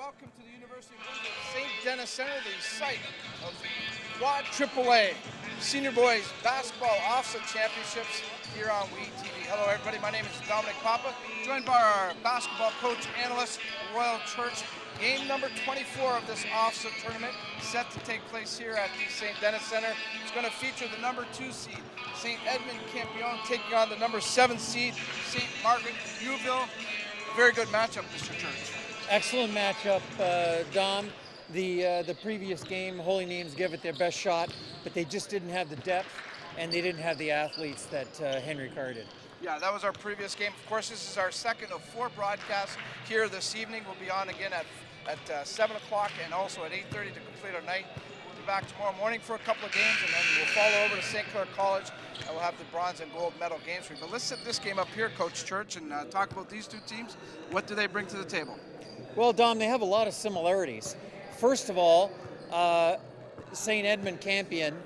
welcome to the University of Windsor St. Denis Center, the site of the Quad AAA Senior Boys Basketball OFSAA Championships here on WeTV. Hello everybody, my name is Dominic Papa, joined by our basketball coach, analyst, Royal Church. Game number 24 of this OFSAA tournament set to take place here at the St. Denis Center. It's going to feature the number 2 seed, St. Edmund Campion, taking on the number 7 seed, St. Marguerite. Very good matchup, Mr. Church. Excellent matchup, Dom. The previous game, Holy Names gave it their best shot, but they just didn't have the depth and they didn't have the athletes that Henry Carr did. Yeah, that was our previous game. Of course, this is our second of 4 broadcasts here this evening. We'll be on again at 7 o'clock and also at 8:30 to complete our night. We'll be back tomorrow morning for a couple of games, and then we'll follow over to St. Clair College, and we'll have the bronze and gold medal games for you. But let's set this game up here, Coach Church, and talk about these two teams. What do they bring to the table? Well, Dom, they have a lot of similarities. First of all, St. Edmund Campion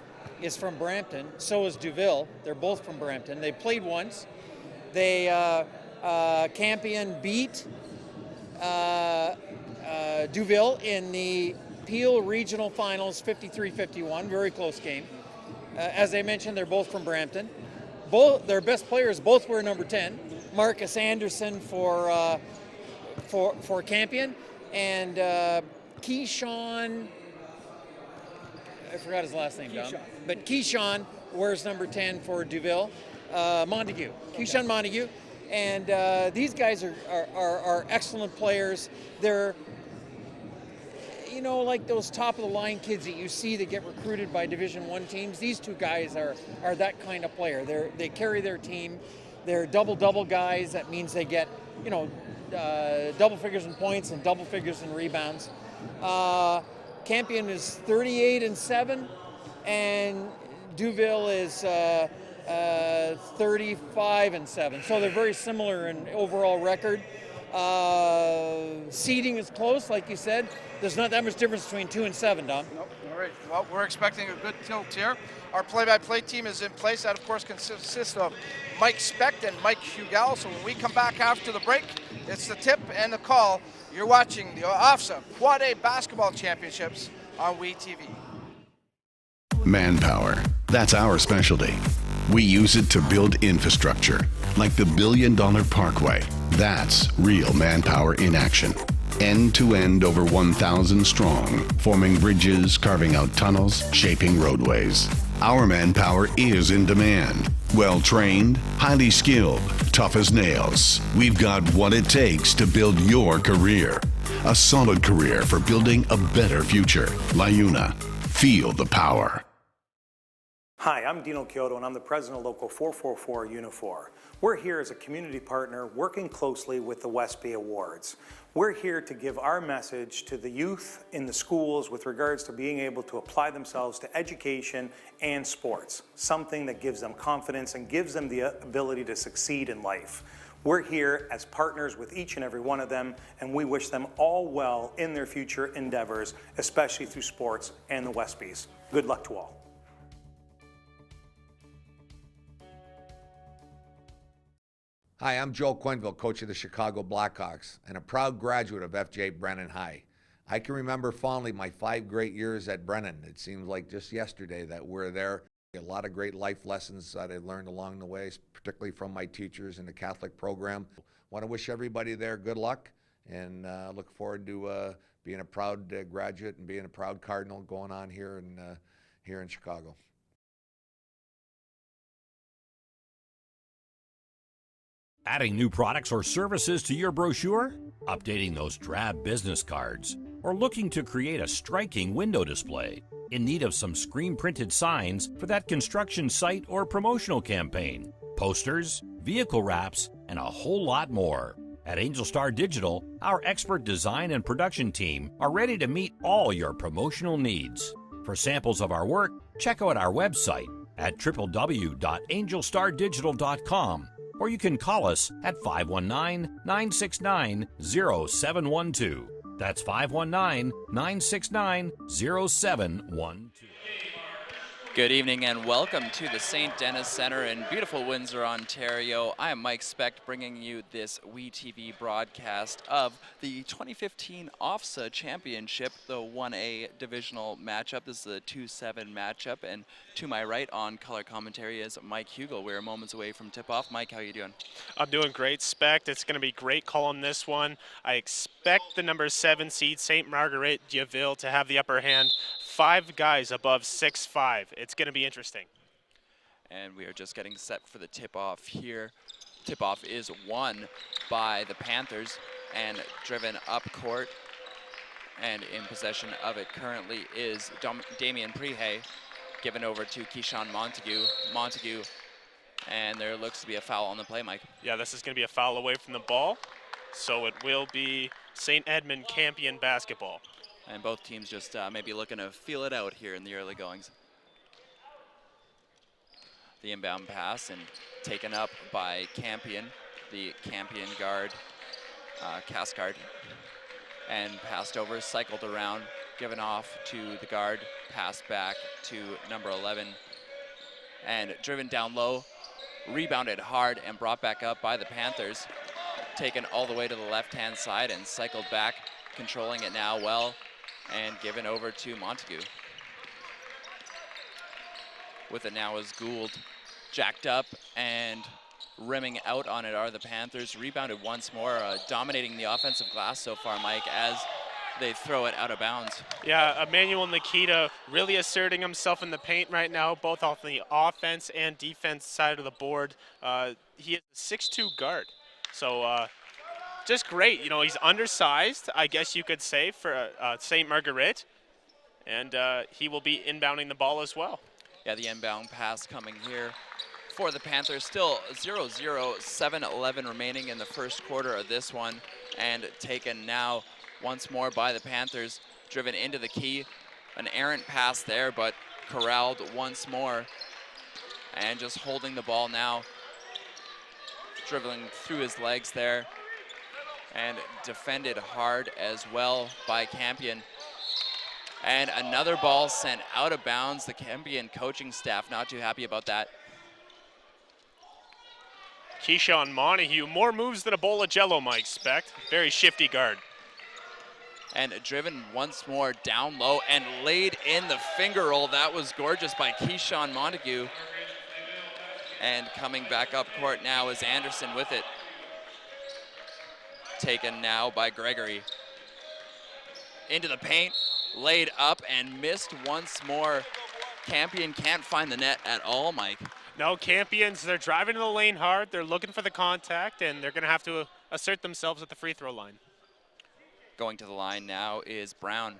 is from Brampton, so is Duville. They're both from Brampton. They played once. They Campion beat Duville in the Peel Regional Finals 53-51, very close game. As I mentioned, they're both from Brampton. Both their best players both were number 10. Marcus Anderson for Campion, and Keyshawn, I forgot his last name, Dom. But Keyshawn wears number 10 for Duville. Montague, Keyshawn Montague. And these guys are excellent players. They're, you know, like those top-of-the-line kids that you see that get recruited by Division I teams. These two guys are that kind of player. They carry their team. They're double-double guys. That means they get, you know, double figures in points and double figures in rebounds. Campion is 38-7, and Duville is 35-7. So they're very similar in overall record. Seeding is close, like you said. There's not that much difference between 2 and 7, Dom. Nope. All right. Well, we're expecting a good tilt here. Our play-by-play team is in place. That, of course, consists of Mike Specht and Mike Hugal. So when we come back after the break, it's the tip and the call. You're watching the OFSAA Quad A Basketball Championships on WeTV. Manpower. That's our specialty. We use it to build infrastructure, like the $1 billion Parkway. That's real manpower in action. End to end, over 1,000 strong, forming bridges, carving out tunnels, shaping roadways. Our manpower is in demand. Well-trained, highly skilled, tough as nails. We've got what it takes to build your career. A solid career for building a better future. LiUNA. Feel the power. Hi, I'm Dino Chiodo, and I'm the president of Local 444 Unifor. We're here as a community partner working closely with the Westby Awards. We're here to give our message to the youth in the schools with regards to being able to apply themselves to education and sports, something that gives them confidence and gives them the ability to succeed in life. We're here as partners with each and every one of them, and we wish them all well in their future endeavors, especially through sports and the Westbys. Good luck to all. Hi, I'm Joe Quenneville, coach of the Chicago Blackhawks and a proud graduate of F.J. Brennan High. I can remember fondly my 5 great years at Brennan. It seems like just yesterday that we're there. A lot of great life lessons that I learned along the way, particularly from my teachers in the Catholic program. I want to wish everybody there good luck, and look forward to being a proud graduate and being a proud Cardinal going on here in Chicago. Adding new products or services to your brochure? Updating those drab business cards? Or looking to create a striking window display? In need of some screen-printed signs for that construction site or promotional campaign? Posters, vehicle wraps, and a whole lot more. At Angel Star Digital, our expert design and production team are ready to meet all your promotional needs. For samples of our work, check out our website at www.angelstardigital.com. Or you can call us at 519-969-0712. That's 519-969-0712. Good evening and welcome to the St. Denis Centre in beautiful Windsor, Ontario. I am Mike Specht bringing you this WeTV broadcast of the 2015 OFSAA Championship, the 1A divisional matchup. This is a 2-7 matchup, and to my right on color commentary is Mike Hugel. We're moments away from tip-off. Mike, how are you doing? I'm doing great, Specht. It's going to be great call on this one. I expect the number 7 seed, St. Marguerite Diaville, to have the upper hand. 5 guys above 6'5". It's going to be interesting. And we are just getting set for the tip-off here. Tip-off is won by the Panthers and driven up court. And in possession of it currently is Damien Prehay, given over to Keyshawn Montague. And there looks to be a foul on the play, Mike. Yeah, this is going to be a foul away from the ball. So it will be St. Edmund Campion basketball. And both teams just maybe looking to feel it out here in the early goings. The inbound pass and taken up by Campion, the Campion guard, Cascard. And passed over, cycled around, given off to the guard, passed back to number 11. And driven down low, rebounded hard and brought back up by the Panthers. Taken all the way to the left-hand side and cycled back, controlling it now well. And given over to Montague. With it now is Gould. Jacked up and rimming out on it are the Panthers. Rebounded once more, dominating the offensive glass so far, Mike, as they throw it out of bounds. Yeah, Emmanuel Nikita really asserting himself in the paint right now, both off the offense and defense side of the board. He is a 6'2" guard. So just great. You know, he's undersized, I guess you could say, for St. Marguerite. And he will be inbounding the ball as well. Yeah, the inbound pass coming here for the Panthers. Still 0-0, 7-11 remaining in the first quarter of this one. And taken now once more by the Panthers. Driven into the key. An errant pass there, but corralled once more. And just holding the ball now. Dribbling through his legs there. And defended hard as well by Campion. And another ball sent out of bounds. The Campion coaching staff not too happy about that. Keyshawn Montague, more moves than a bowl of jello, Mike Specht. Very shifty guard. And driven once more down low and laid in the finger roll. That was gorgeous by Keyshawn Montague. And coming back up court now is Anderson with it. Taken now by Gregory. Into the paint, laid up and missed once more. Campion can't find the net at all, Mike. No, Campions, they're driving to the lane hard. They're looking for the contact, and they're going to have to assert themselves at the free throw line. Going to the line now is Brown.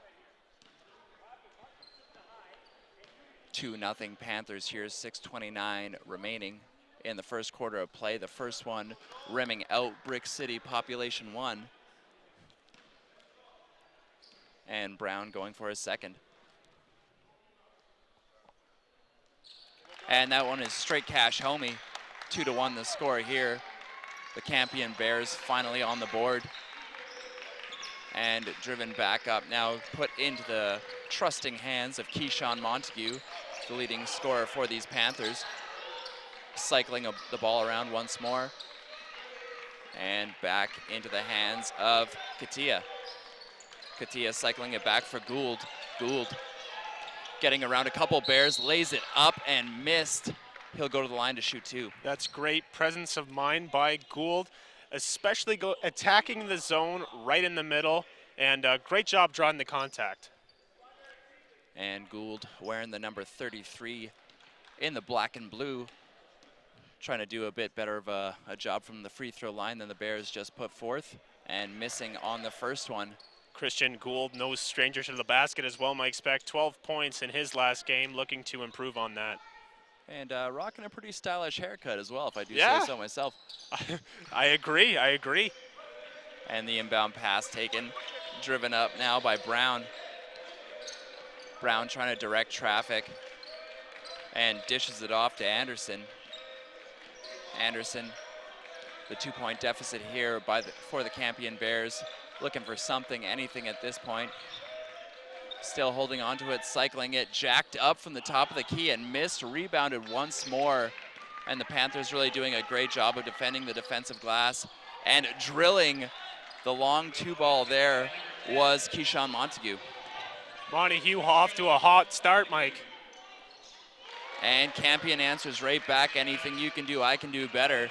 2-0 Panthers here, 6:29 remaining in the first quarter of play. The first one rimming out Brick City, population 1. And Brown going for his second. And that one is straight cash homie. 2-1 the score here. The Campion Bears finally on the board. And driven back up now, put into the trusting hands of Keyshawn Montague, the leading scorer for these Panthers. Cycling the ball around once more. And back into the hands of Katia. Katia cycling it back for Gould. Gould getting around a couple Bears, lays it up and missed. He'll go to the line to shoot 2. That's great presence of mind by Gould, especially attacking the zone right in the middle, and great job drawing the contact. And Gould wearing the number 33 in the black and blue, trying to do a bit better of a job from the free throw line than the Bears just put forth, and missing on the first one. Christian Gould, no stranger to the basket as well, Mike Specht. 12 points in his last game, looking to improve on that. And rocking a pretty stylish haircut as well, if I do say so myself. I agree. And the inbound pass taken, driven up now by Brown. Brown trying to direct traffic and dishes it off to Anderson. Anderson, the 2-point deficit here for the Campion Bears, looking for something, anything at this point. Still holding on to it, cycling it, jacked up from the top of the key and missed, rebounded once more. And the Panthers really doing a great job of defending the defensive glass and drilling the long 2-ball there was Keyshawn Montague. Montague off to a hot start, Mike. And Campion answers right back, anything you can do, I can do better.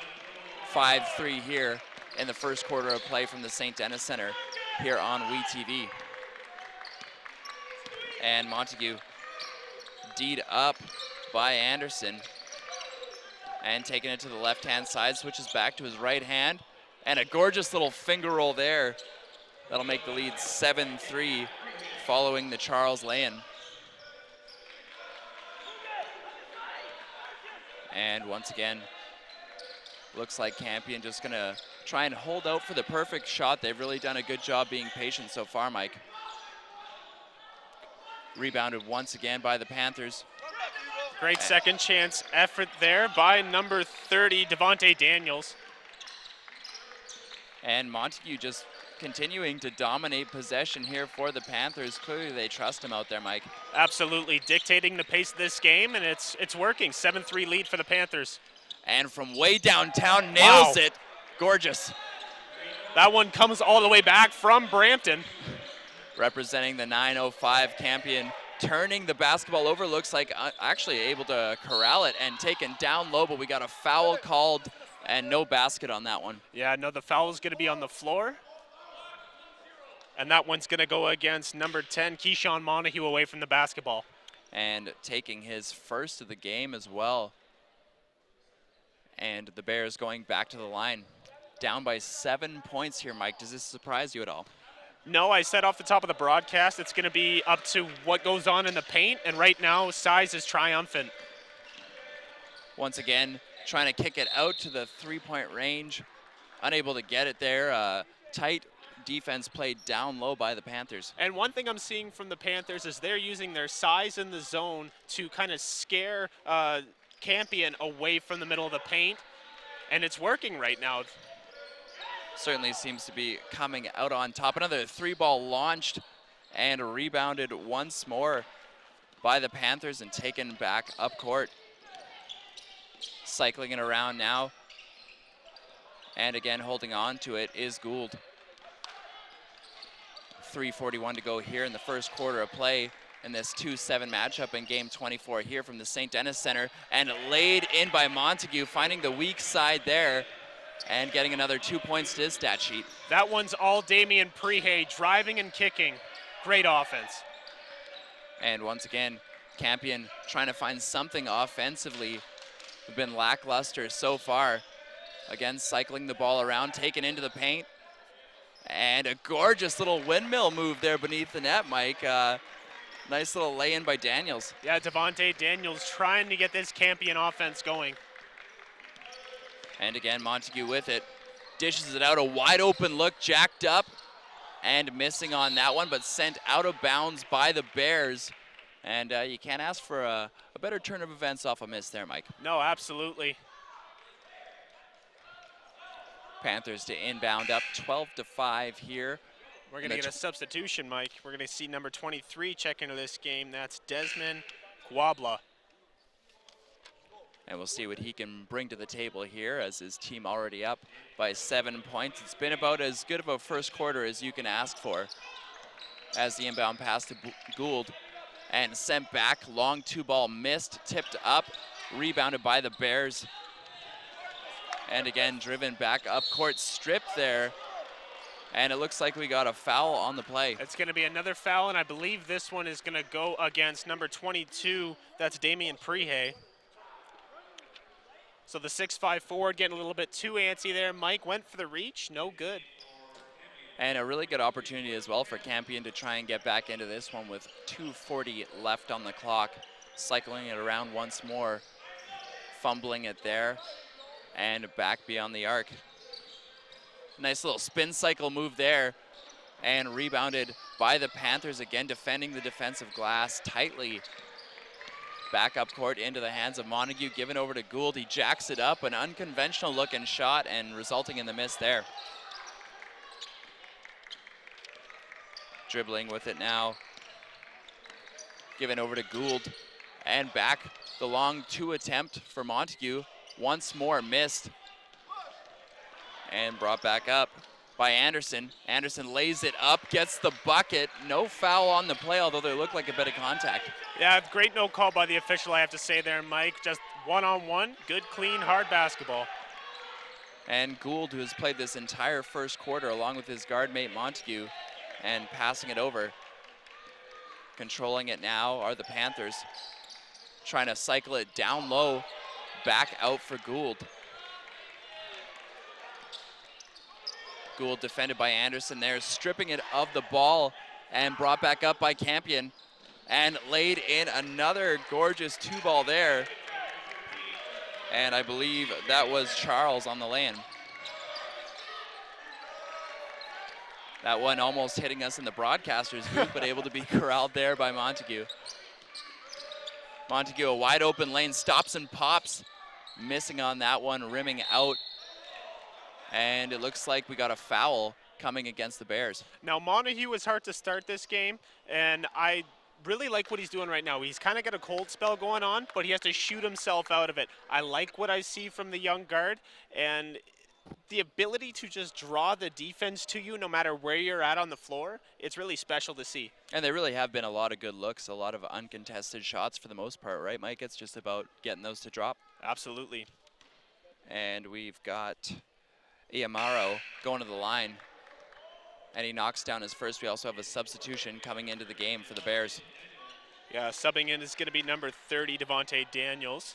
5-3 here in the first quarter of play from the St. Denis Center here on WeTV. And Montague D'd up by Anderson and taking it to the left-hand side, switches back to his right hand, and a gorgeous little finger roll there. That'll make the lead 7-3 following the Charles lay-in. And once again, looks like Campion just gonna try and hold out for the perfect shot. They've really done a good job being patient so far, Mike. Rebounded once again by the Panthers. Great second chance effort there by number 30, Devontae Daniels. And Montague just continuing to dominate possession here for the Panthers. Clearly they trust him out there, Mike. Absolutely, dictating the pace of this game, and it's working. 7-3 lead for the Panthers. And from way downtown, nails it. Gorgeous. That one comes all the way back from Brampton. Representing the 905 Campion, turning the basketball over, looks like actually able to corral it and taken down low, but we got a foul called and no basket on that one. Yeah, no, the foul is going to be on the floor. And that one's going to go against number 10, Keyshawn Montague, away from the basketball. And taking his first of the game as well. And the Bears going back to the line. Down by 7 points here, Mike. Does this surprise you at all? No, I said off the top of the broadcast, it's going to be up to what goes on in the paint, and right now, size is triumphant. Once again, trying to kick it out to the three-point range. Unable to get it there. Tight defense played down low by the Panthers. And one thing I'm seeing from the Panthers is they're using their size in the zone to kind of scare Campion away from the middle of the paint, and it's working right now. Certainly seems to be coming out on top. Another 3-ball launched and rebounded once more by the Panthers and taken back up court. Cycling it around now. And again, holding on to it is Gould. 3:41 to go here in the first quarter of play in this 2-7 matchup in game 24 here from the St. Denis Center. And laid in by Montague, finding the weak side there. And getting another 2 points to his stat sheet. That one's all Damian Prehay, driving and kicking. Great offense. And once again, Campion trying to find something offensively. We've been lackluster so far. Again, cycling the ball around, taken into the paint. And a gorgeous little windmill move there beneath the net, Mike. Nice little lay-in by Daniels. Yeah, Devontae Daniels trying to get this Campion offense going. And again, Montague with it. Dishes it out, a wide open look, jacked up and missing on that one, but sent out of bounds by the Bears. And you can't ask for a better turn of events off a miss there, Mike. No, absolutely. Panthers to inbound up 12-5 here. We're going to get a substitution, Mike. We're going to see number 23 check into this game. That's Desmond Guabla. And we'll see what he can bring to the table here as his team already up by 7 points. It's been about as good of a first quarter as you can ask for. As the inbound pass to Gould and sent back, long 2-ball missed, tipped up, rebounded by the Bears. And again, driven back up court, stripped there. And it looks like we got a foul on the play. It's going to be another foul, and I believe this one is going to go against number 22. That's Damian Prehay. So the 6'5" forward getting a little bit too antsy there. Mike went for the reach, no good. And a really good opportunity as well for Campion to try and get back into this one with 2:40 left on the clock. Cycling it around once more, fumbling it there, and back beyond the arc. Nice little spin cycle move there, and rebounded by the Panthers, again defending the defensive glass tightly. Back up court into the hands of Montague, given over to Gould. He jacks it up, an unconventional looking shot, and resulting in the miss there. Dribbling with it now given over to Gould, and back the long 2 attempt for Montague. Once more missed, and brought back up by Anderson. Anderson lays it up, gets the bucket. No foul on the play, although there looked like a bit of contact. Yeah, great no call by the official, I have to say there, Mike. Just one-on-one, good, clean, hard basketball. And Gould, who has played this entire first quarter along with his guard mate Montague, and passing it over. Controlling it now are the Panthers, trying to cycle it down low, back out for Gould. Gould defended by Anderson there, stripping it of the ball, and brought back up by Campion, and laid in another gorgeous 2-ball there. And I believe that was Charles on the lay-in. That one almost hitting us in the broadcaster's booth, but able to be corralled there by Montague. Montague, a wide open lane, stops and pops. Missing on that one, rimming out. And it looks like we got a foul coming against the Bears. Now, Montague was hard to start this game, and I really like what he's doing right now. He's kind of got a cold spell going on, but he has to shoot himself out of it. I like what I see from the young guard, and the ability to just draw the defense to you no matter where you're at on the floor, it's really special to see. And there really have been a lot of good looks, a lot of uncontested shots for the most part, right, Mike? It's just about getting those to drop. Absolutely. And we've got Iamaro going to the line, and he knocks down his first. We also have a substitution coming into the game for the Bears. Yeah, subbing in is going to be number 30, Devontae Daniels.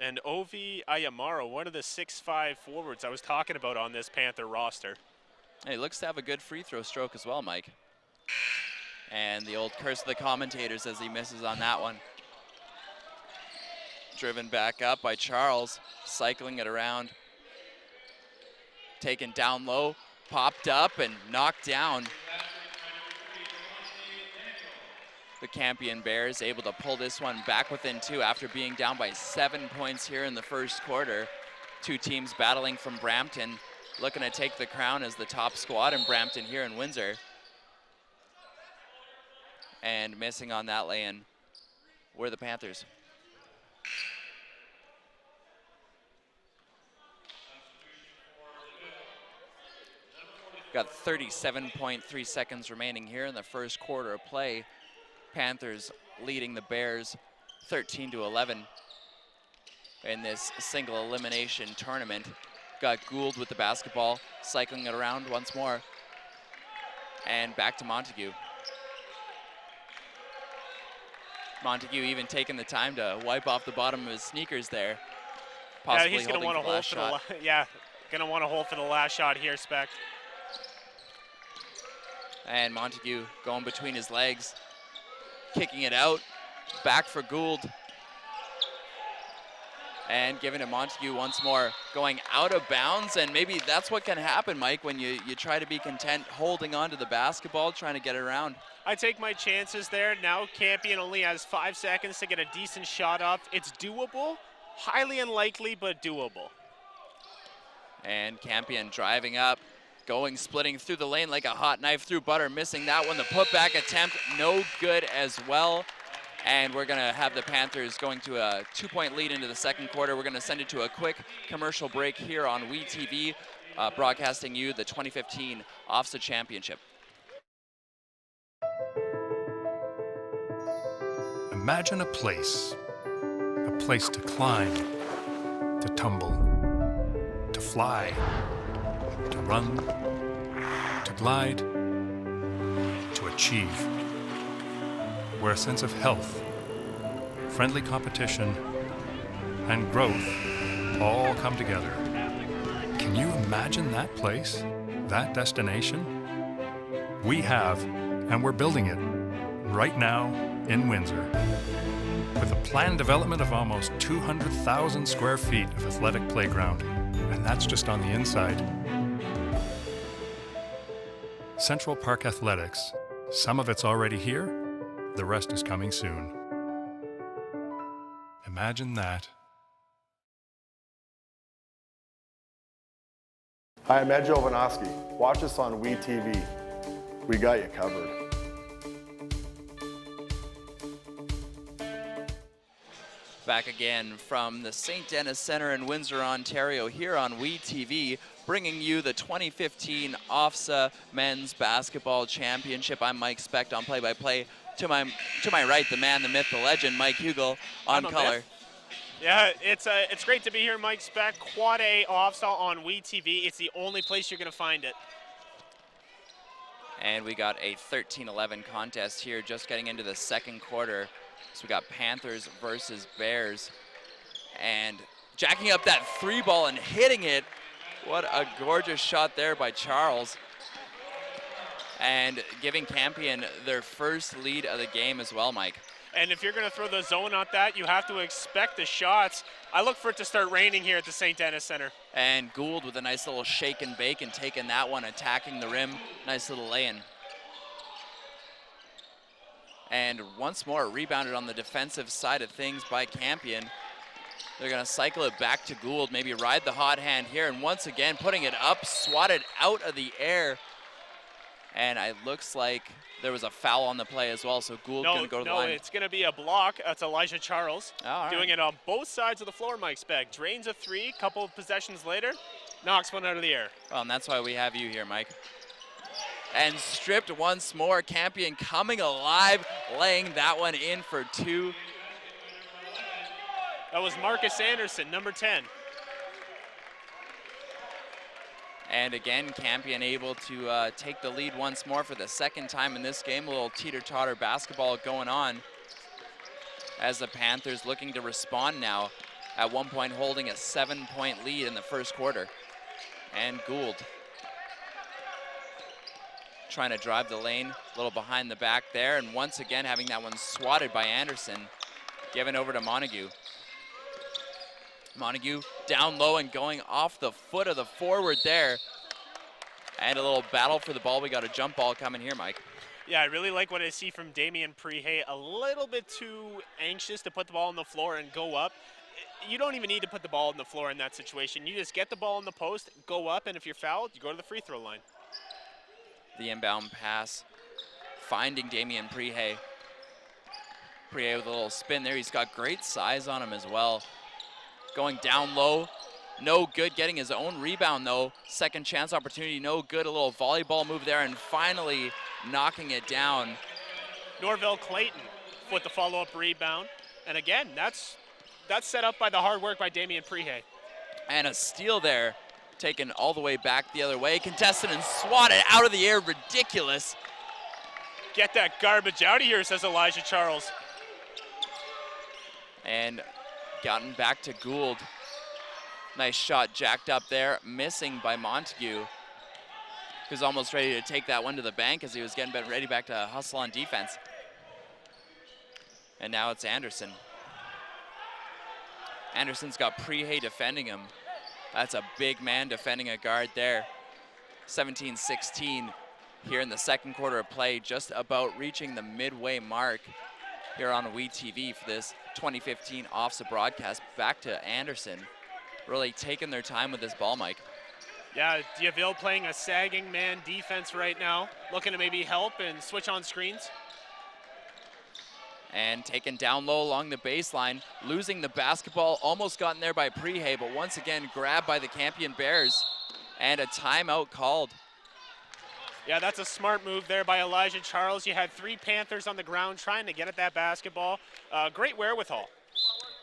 And Ovi Iamaro, one of the 6'5" forwards I was talking about on this Panther roster. And he looks to have a good free throw stroke as well, Mike. And the old curse of the commentators as he misses on that one. Driven back up by Charles, cycling it around. Taken down low, popped up and knocked down. The Campion Bears able to pull this one back within 2 after being down by 7 points here in the first quarter. 2 teams battling from Brampton, looking to take the crown as the top squad in Brampton here in Windsor. And missing on that lay-in were the Panthers. Got 37.3 seconds remaining here in the first quarter of play. Panthers leading the Bears 13-11 in this single elimination tournament. Got Gould with the basketball, cycling it around once more. And back to Montague. Montague even taking the time to wipe off the bottom of his sneakers there. Possibly yeah, he's going to want a hole for going to want a hole for the last shot here, Spec. And Montague going between his legs, kicking it out, back for Gould. And giving it Montague once more, going out of bounds, and maybe that's what can happen, Mike, when you try to be content holding on to the basketball, trying to get it around. I take my chances there. Now Campion only has 5 seconds to get a decent shot up. It's doable, highly unlikely, but doable. And Campion driving up, splitting through the lane like a hot knife through butter, missing that one. The putback attempt, no good as well. And we're gonna have the Panthers going to a 2-point lead into the second quarter. We're gonna send it to a quick commercial break here on WeTV, broadcasting you the 2015 OFSAA Championship. Imagine a place to climb, to tumble, to fly, to run, to glide, to achieve, where a sense of health, friendly competition, and growth all come together. Can you imagine that place, that destination? We have, and we're building it right now in Windsor, with a planned development of almost 200,000 square feet of athletic playground, and that's just on the inside. Central Park Athletics, some of it's already here, the rest is coming soon. Imagine that. Hi, I'm Ed Jovanovski. Watch us on WeTV. We got you covered. Back again from the St. Denis Centre in Windsor, Ontario, here on WE TV, bringing you the 2015 OFSAA Men's Basketball Championship. I'm Mike Specht on play-by-play. To my right, the man, the myth, the legend, Mike Hugel on color. Yeah, it's great to be here, Mike Specht. Quad A OFSAA on WE TV. It's the only place you're going to find it. And we got a 13-11 contest here, just getting into the second quarter. So we got Panthers versus Bears. And jacking up that three ball and hitting it. What a gorgeous shot there by Charles. And giving Campion their first lead of the game as well, Mike. And if you're going to throw the zone at that, you have to expect the shots. I look for it to start raining here at the St. Denis Centre. And Gould with a nice little shake and bake and taking that one, attacking the rim. Nice little lay-in. And once more, rebounded on the defensive side of things by Campion. They're going to cycle it back to Gould, maybe ride the hot hand here, and once again putting it up, swatted out of the air. And it looks like there was a foul on the play as well, so Gould going to go to the line. No, it's going to be a block. That's Elijah Charles doing it on both sides of the floor, Mike Specht. Drains a three, couple of possessions later, knocks one out of the air. Well, and that's why we have you here, Mike. And stripped once more. Campion coming alive, laying that one in for two. That was Marcus Anderson, number 10. And again, Campion able to take the lead once more for the second time in this game. A little teeter-totter basketball going on as the Panthers looking to respond now. At one point holding a 7-point lead in the first quarter. And Gould trying to drive the lane, a little behind the back there, and once again having that one swatted by Anderson, given over to Montague. Montague down low and going off the foot of the forward there. And a little battle for the ball. We got a jump ball coming here, Mike. Yeah, I really like what I see from Damian Prehay. A little bit too anxious to put the ball on the floor and go up. You don't even need to put the ball on the floor in that situation. You just get the ball in the post, go up, and if you're fouled, you go to the free throw line. The inbound pass, finding Damian Prehay. Prehay with a little spin there. He's got great size on him as well. Going down low, no good. Getting his own rebound though. Second chance opportunity, no good. A little volleyball move there, and finally knocking it down. Norvell Clayton with the follow-up rebound. And again, that's set up by the hard work by Damian Prehay. And a steal there. Taken all the way back the other way, contested and swatted out of the air, ridiculous. Get that garbage out of here, says Elijah Charles. And gotten back to Gould. Nice shot jacked up there, missing by Montague, who's almost ready to take that one to the bank as he was getting ready back to hustle on defense. And now it's Anderson. Anderson's got Prehay defending him. That's a big man defending a guard there. 17-16 here in the second quarter of play, just about reaching the midway mark here on WE TV for this 2015 OFSAA broadcast. Back to Anderson, really taking their time with this ball, Mike. Yeah, Diaville playing a sagging man defense right now, looking to maybe help and switch on screens. And taken down low along the baseline, losing the basketball, almost gotten there by Prehay, but once again grabbed by the Campion Bears, and a timeout called. Yeah, that's a smart move there by Elijah Charles. You had three Panthers on the ground trying to get at that basketball. Great wherewithal.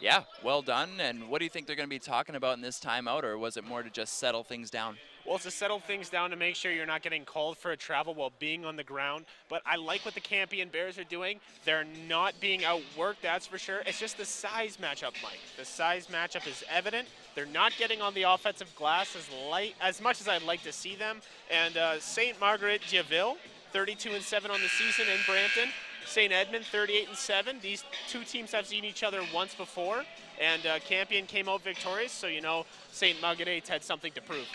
Yeah, well done. And what do you think they're going to be talking about in this timeout, or was it more to just settle things down? Well, it's to settle things down to make sure you're not getting called for a travel while being on the ground. But I like what the Campion Bears are doing. They're not being outworked, that's for sure. It's just the size matchup, Mike. The size matchup is evident. They're not getting on the offensive glass as much as I'd like to see them. And St. Marguerite Diaville, 32-7 on the season in Brampton. St. Edmund, 38-7. These two teams have seen each other once before. And Campion came out victorious, so you know St. Marguerite had something to prove.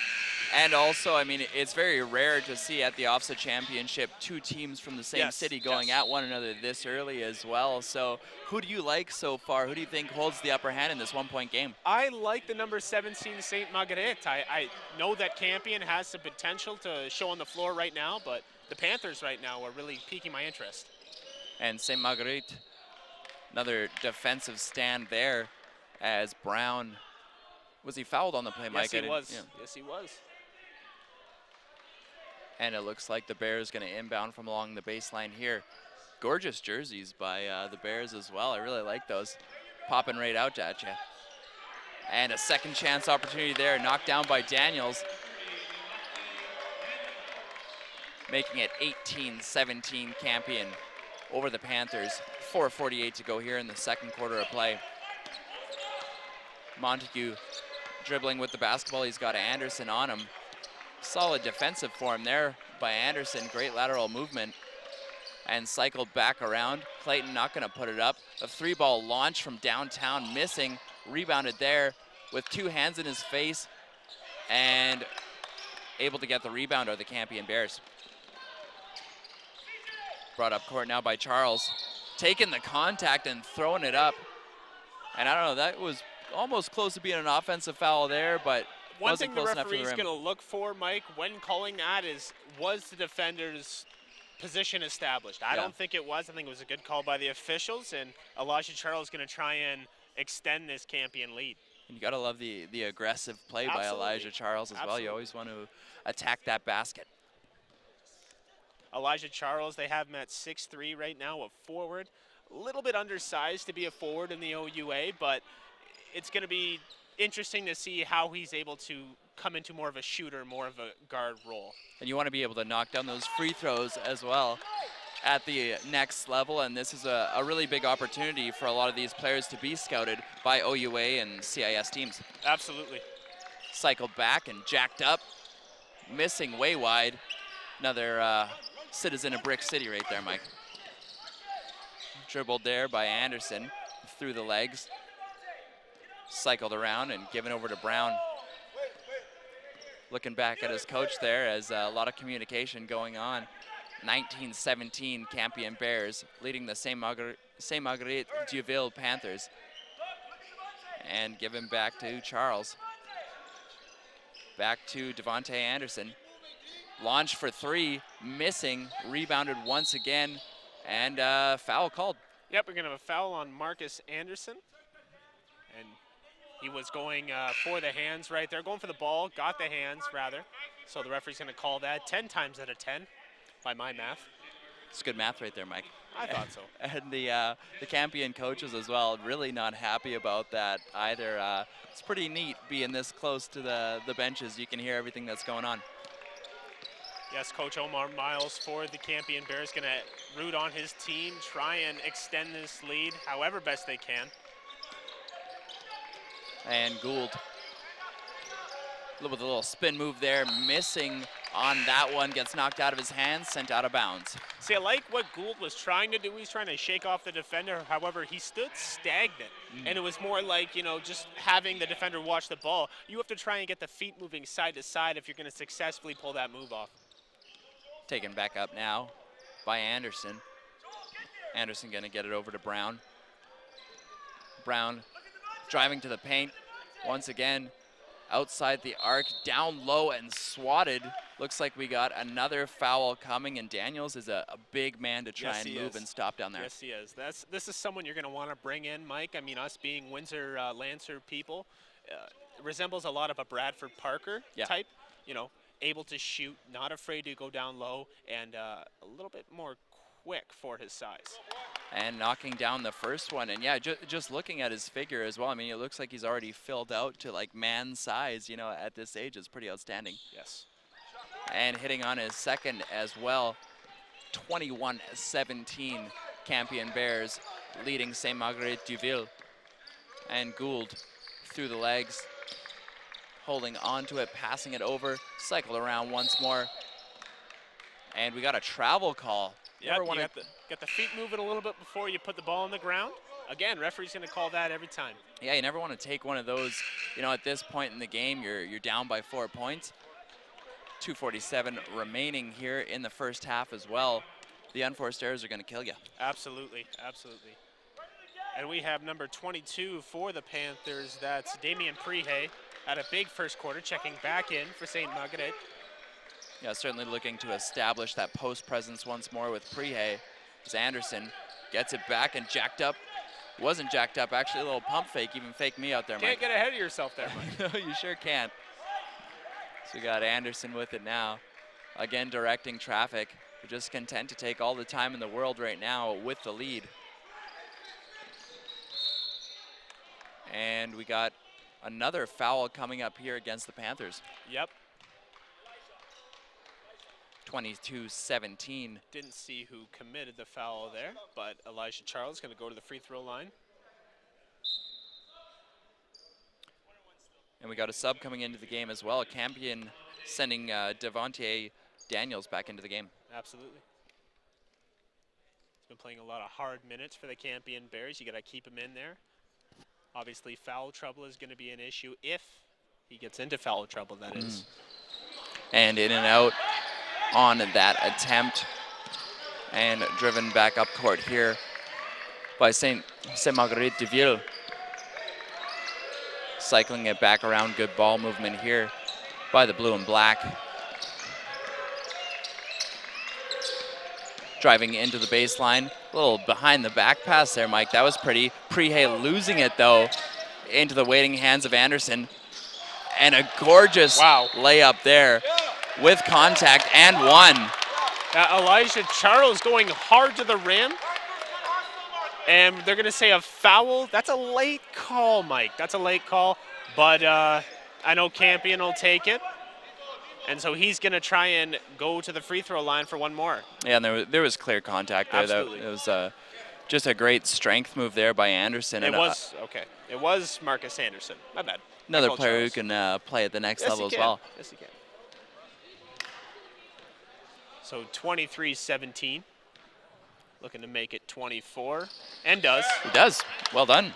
And also, I mean, it's very rare to see at the OFSAA Championship two teams from the same city going at one another this early as well. So who do you like so far? Who do you think holds the upper hand in this one-point game? I like the number 17 St. Marguerite. I know that Campion has some potential to show on the floor right now, but the Panthers right now are really piquing my interest. And St. Marguerite, another defensive stand there. as Brown, was he fouled on the play, Mike? Yes, he was. Yeah. Yes, he was. And it looks like the Bears going to inbound from along the baseline here. Gorgeous jerseys by the Bears as well. I really like those. Popping right out at you. And a second chance opportunity there, knocked down by Daniels. Making it 18-17 Campion over the Panthers. 4:48 to go here in the second quarter of play. Montague dribbling with the basketball. He's got Anderson on him. Solid defensive form there by Anderson. Great lateral movement. And cycled back around. Clayton not going to put it up. A 3-ball launch from downtown, missing. Rebounded there with 2 hands in his face. And able to get the rebound are the Campion Bears. Brought up court now by Charles. Taking the contact and throwing it up. And I don't know, that was almost close to being an offensive foul there, but one thing the referee's going to look for, Mike, when calling that is, was the defender's position established? I don't think it was. I think it was a good call by the officials, and Elijah Charles is going to try and extend this Campion lead. And you got to love the aggressive play by Elijah Charles as well. You always want to attack that basket. Elijah Charles, they have him at 6'3" right now, a forward. A little bit undersized to be a forward in the OUA, but it's going to be interesting to see how he's able to come into more of a shooter, more of a guard role. And you want to be able to knock down those free throws as well at the next level, and this is a really big opportunity for a lot of these players to be scouted by OUA and CIS teams. Absolutely. Cycled back and jacked up, missing way wide. Another citizen of Brick City right there, Mike. Dribbled there by Anderson through the legs. Cycled around and given over to Brown. Looking back at his coach there as a lot of communication going on. 19-17 Campion Bears leading the Saint Marguerite Duville Panthers. And given back to Charles. Back to Devontae Anderson. Launched for 3, missing, rebounded once again, and foul called. Yep, we're going to have a foul on Marcus Anderson. And he was going for the hands right there, going for the ball, got the hands rather. So the referee's going to call that 10 times out of 10 by my math. It's good math right there, Mike. I thought so. And the Campion coaches as well, really not happy about that either. It's pretty neat being this close to the benches. You can hear everything that's going on. Yes, Coach Omar Miles for the Campion Bears going to root on his team, try and extend this lead however best they can. And Gould with a little spin move there, missing on that one, gets knocked out of his hands, sent out of bounds. See, I like what Gould was trying to do. He's trying to shake off the defender. However, he stood stagnant, and it was more like, you know, just having the defender watch the ball. You have to try and get the feet moving side to side if you're going to successfully pull that move off. Taken back up now by Anderson. Anderson going to get it over to Brown. Brown driving to the paint once again. Outside the arc, down low and swatted. Looks like we got another foul coming, and Daniels is a big man to try and move and stop down there. Yes, he is. This is someone you're going to want to bring in, Mike. I mean, us being Windsor Lancer people, resembles a lot of a Bradford Parker type, you know, able to shoot, not afraid to go down low, and a little bit more quick for his size. And knocking down the first one. And yeah, just looking at his figure as well, I mean, it looks like he's already filled out to like man size, you know, at this age. Is pretty outstanding. Yes. And hitting on his second as well. 21-17 Campion Bears leading Saint Marguerite Duville. And Gould through the legs, holding onto it, passing it over, cycled around once more. And we got a travel call. Yeah, you get the feet moving a little bit before you put the ball on the ground. Again, referee's going to call that every time. Yeah, you never want to take one of those. You know, at this point in the game, you're down by 4 points. 2:47 remaining here in the first half as well. The unforced errors are going to kill you. Absolutely, absolutely. And we have number 22 for the Panthers. That's Damian Prehay. Had a big first quarter, checking back in for St. Marguerite. Yeah, certainly looking to establish that post presence once more with Prehay. As Anderson gets it back and jacked up Wasn't jacked up, actually a little pump fake, even faked me out there, Can't Mike. get ahead of yourself there, Mike. No, you sure can't. So we got Anderson with it now. Again, directing traffic. We're just content to take all the time in the world right now with the lead. And we got another foul coming up here against the Panthers. Yep. 22-17. Didn't see who committed the foul there, but Elijah Charles going to go to the free throw line. And we got a sub coming into the game as well. Campion sending Devontae Daniels back into the game. Absolutely. He's been playing a lot of hard minutes for the Campion Bears. You got to keep him in there. Obviously, foul trouble is going to be an issue if he gets into foul trouble, that is. And in and out on that attempt. And driven back up court here by Saint Marguerite de Ville. Cycling it back around, good ball movement here by the blue and black. Driving into the baseline, a little behind the back pass there, Mike. That was pretty. Prehay losing it though into the waiting hands of Anderson. And a gorgeous layup there with contact and one. Elijah Charles going hard to the rim. And they're going to say a foul. That's a late call, Mike. That's a late call. But I know Campion will take it. And so he's going to try and go to the free throw line for one more. Yeah, and there was clear contact there. Absolutely. It was just a great strength move there by Anderson. It was, okay. It was Marcus Anderson. My bad. Another player who can play at the next level as well. Yes, he can. So 23-17. Looking to make it 24. And does. He does. Well done.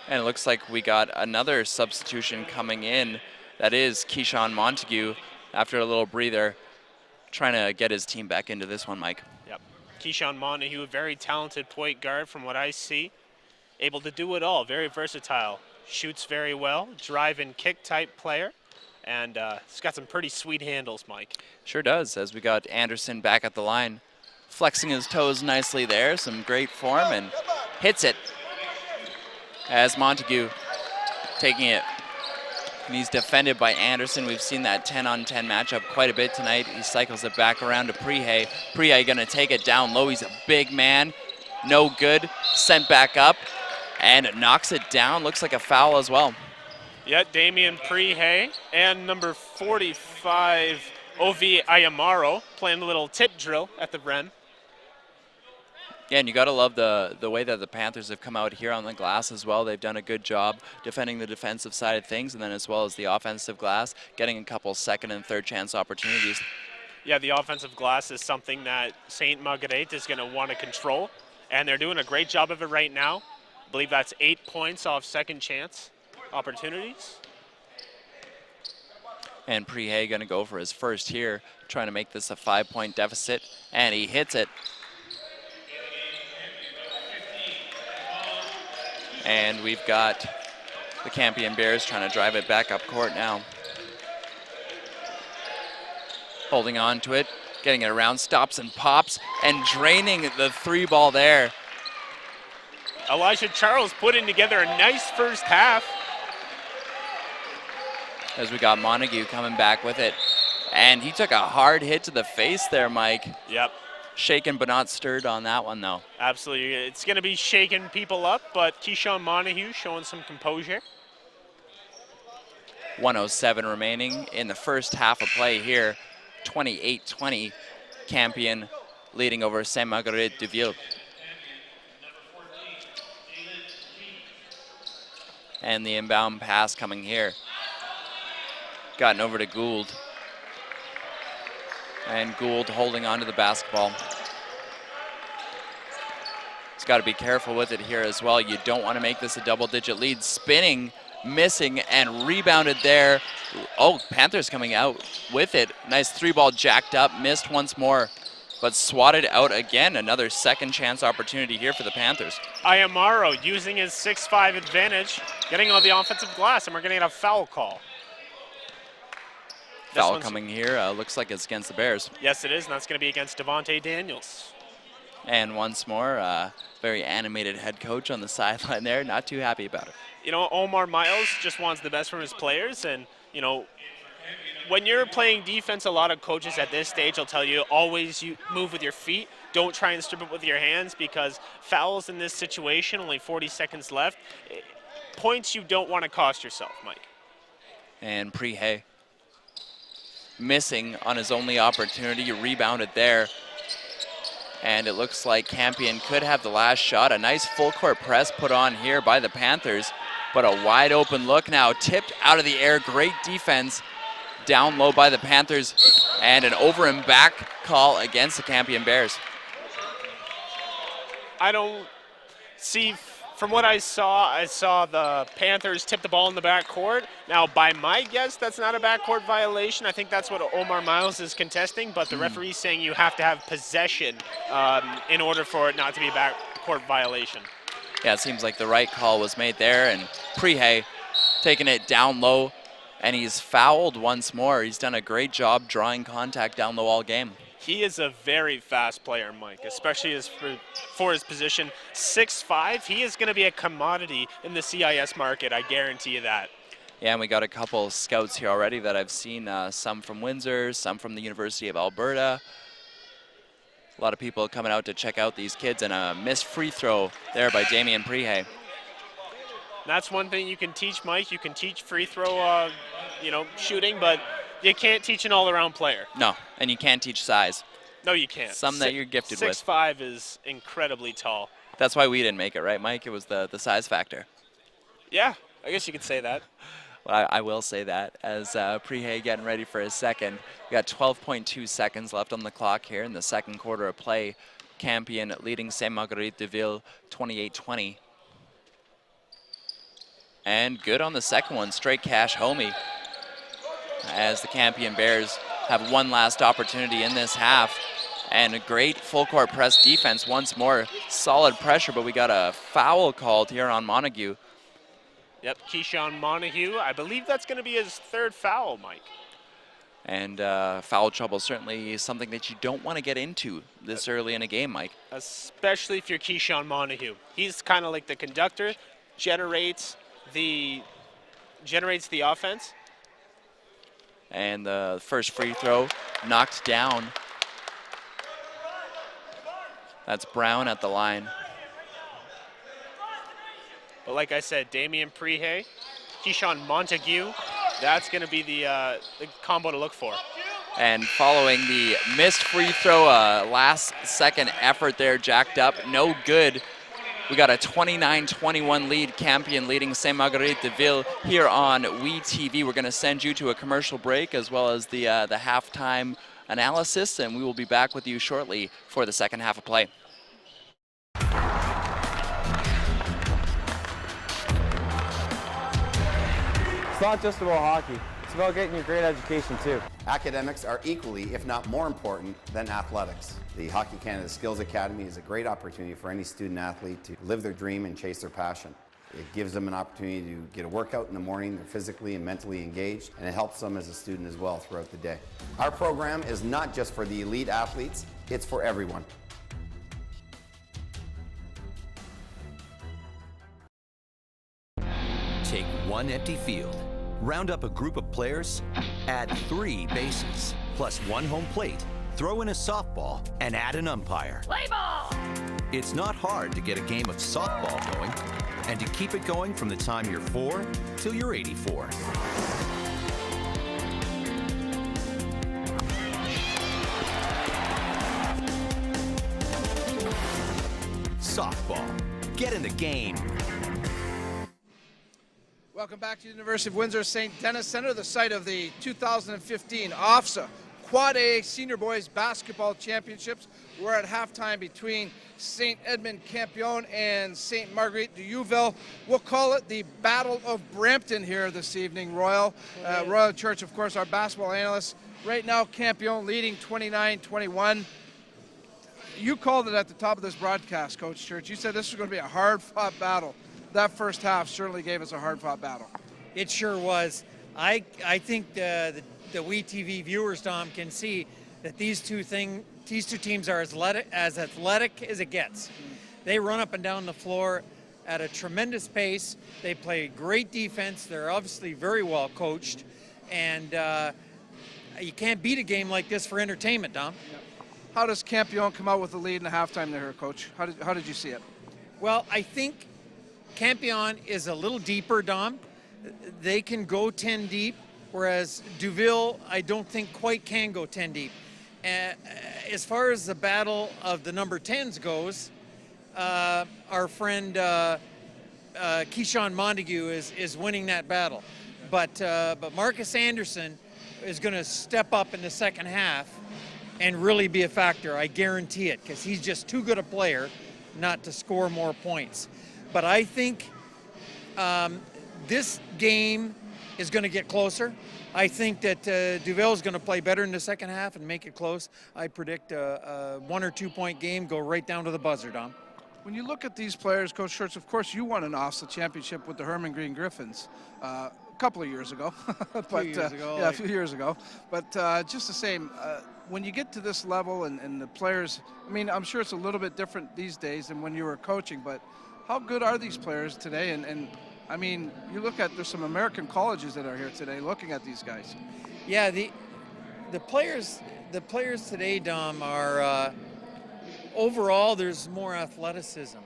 And it looks like we got another substitution coming in. That is Keyshawn Montague, after a little breather, trying to get his team back into this one, Mike. Yep. Keyshawn Montague, a very talented point guard from what I see. Able to do it all, very versatile. Shoots very well, drive and kick type player. And he's got some pretty sweet handles, Mike. Sure does, as we got Anderson back at the line. Flexing his toes nicely there, some great form, and hits it. As Montague taking it. And he's defended by Anderson. We've seen that 10-on-10 matchup quite a bit tonight. He cycles it back around to Prehay. Prehay gonna take it down low. He's a big man. No good. Sent back up and knocks it down. Looks like a foul as well. Yeah, Damian Prehay and number 45, Ovi Ayamaro, playing a little tip drill at the rim. Yeah, and you got to love the way that the Panthers have come out here on the glass as well. They've done a good job defending the defensive side of things, and then as well as the offensive glass, getting a couple second and third chance opportunities. Yeah, the offensive glass is something that Saint Marguerite is going to want to control, and they're doing a great job of it right now. I believe that's 8 points off second chance opportunities. And Prehay going to go for his first here, trying to make this a 5-point deficit, and he hits it. And we've got the Campion Bears trying to drive it back up court now. Holding on to it, getting it around, stops and pops, and draining the three ball there. Elijah Charles putting together a nice first half. As we got Montague coming back with it. And he took a hard hit to the face there, Mike. Yep. Shaken but not stirred on that one, though. Absolutely. It's going to be shaking people up, but Keyshawn Montague showing some composure. 1:07 remaining in the first half of play here. 28-20, Campion leading over Saint Marguerite de Ville. And the inbound pass coming here. Gotten over to Gould. And Gould holding on to the basketball. He's got to be careful with it here as well. You don't want to make this a double-digit lead. Spinning, missing, and rebounded there. Oh, Panthers coming out with it. Nice three-ball jacked up, missed once more, but swatted out again. Another second chance opportunity here for the Panthers. Ayamaro using his 6'5" advantage, getting on the offensive glass, and we're going to get a foul call. Foul coming here. Looks like it's against the Bears. Yes, it is, and that's going to be against Devontae Daniels. And once more, very animated head coach on the sideline there, not too happy about it. You know, Omar Miles just wants the best from his players, and, you know, when you're playing defense, a lot of coaches at this stage will tell you always you move with your feet. Don't try and strip it with your hands, because fouls in this situation, only 40 seconds left, points you don't want to cost yourself, Mike. And Prihe missing on his only opportunity, rebounded there. And it looks like Campion could have the last shot. A nice full court press put on here by the Panthers, but a wide open look now, tipped out of the air. Great defense down low by the Panthers, and an over and back call against the Campion Bears. I don't see, from what I saw the Panthers tip the ball in the backcourt. Now, by my guess, that's not a backcourt violation. I think that's what Omar Miles is contesting, but the referee's saying you have to have possession in order for it not to be a backcourt violation. Yeah, it seems like the right call was made there, and Prihe taking it down low, and he's fouled once more. He's done a great job drawing contact down low all game. He is a very fast player, Mike, especially for his position. 6'5", he is going to be a commodity in the CIS market, I guarantee you that. Yeah, and we got a couple scouts here already that I've seen, some from Windsor, some from the University of Alberta. A lot of people coming out to check out these kids, and a missed free throw there by Damian Prihe. That's one thing you can teach, Mike. You can teach free throw, shooting, but you can't teach an all-around player. No, and you can't teach size. No, you can't. Some that you're gifted with. 6'5" is incredibly tall. That's why we didn't make it, right, Mike? It was the size factor. Yeah, I guess you could say that. Well, I will say that as Prihe getting ready for his second. We got 12.2 seconds left on the clock here in the second quarter of play. Campion leading Saint Marguerite de Ville 28-20. And good on the second one, straight cash homie, as the Campion Bears have one last opportunity in this half. And a great full court press defense once more. Solid pressure, but we got a foul called here on Montague. Yep, Keyshawn Montague. I believe that's going to be his third foul, Mike. And foul trouble certainly something that you don't want to get into this early in a game, Mike. Especially if you're Keyshawn Montague. He's kind of like the conductor, generates the offense. And the first free throw knocked down. That's Brown at the line. But like I said, Damian Prihe, Keyshawn Montague, that's going to be the combo to look for. And following the missed free throw, last second effort there, jacked up, no good. We got a 29-21 lead, Campion leading Saint Marguerite de Ville here on WeTV. We're going to send you to a commercial break as well as the halftime analysis, and we will be back with you shortly for the second half of play. It's not just about hockey. It's about getting a great education too. Academics are equally, if not more important, than athletics. The Hockey Canada Skills Academy is a great opportunity for any student athlete to live their dream and chase their passion. It gives them an opportunity to get a workout in the morning, they're physically and mentally engaged, and it helps them as a student as well throughout the day. Our program is not just for the elite athletes, it's for everyone. Take one empty field, round up a group of players, add 3 bases, plus 1 home plate, throw in a softball, and add an umpire. Play ball! It's not hard to get a game of softball going, and to keep it going from the time you're 4 till you're 84. Softball. Get in the game. Welcome back to the University of Windsor St. Denis Center, the site of the 2015 OFSAA Quad A Senior Boys Basketball Championships. We're at halftime between St. Edmund Campion and St. Marguerite de Ville. We'll call it the Battle of Brampton here this evening, Royal. Royal Church, of course, our basketball analyst. Right now, Campion leading 29-21. You called it at the top of this broadcast, Coach Church. You said this was going to be a hard-fought battle. That first half certainly gave us a hard-fought battle. It sure was. I think the WeTV viewers, Tom, can see that these two teams are as athletic as it gets. They run up and down the floor at a tremendous pace. They play great defense. They're obviously very well coached, and you can't beat a game like this for entertainment, Dom. How does Campion come out with a lead in the halftime there, Coach? How did you see it? Well, I think Campion is a little deeper, Dom. They can go 10 deep, whereas Deauville, I don't think quite can go 10 deep. As far as the battle of the number 10s goes, our friend Keyshawn Montague is winning that battle. But Marcus Anderson is going to step up in the second half and really be a factor. I guarantee it, because he's just too good a player not to score more points. But I think this game is going to get closer. I think that Deauville is going to play better in the second half and make it close. I predict a 1 or 2 point game, go right down to the buzzer, Dom. When you look at these players, Coach Schurz, of course you won an OFSAA championship with the Herman Green Griffins a couple of years ago. A few years ago. But just the same, when you get to this level and the players, I mean, I'm sure it's a little bit different these days than when you were coaching, but how good are these players today? And I mean, you look at, there's some American colleges that are here today looking at these guys. Yeah, the players today, Dom, are overall there's more athleticism.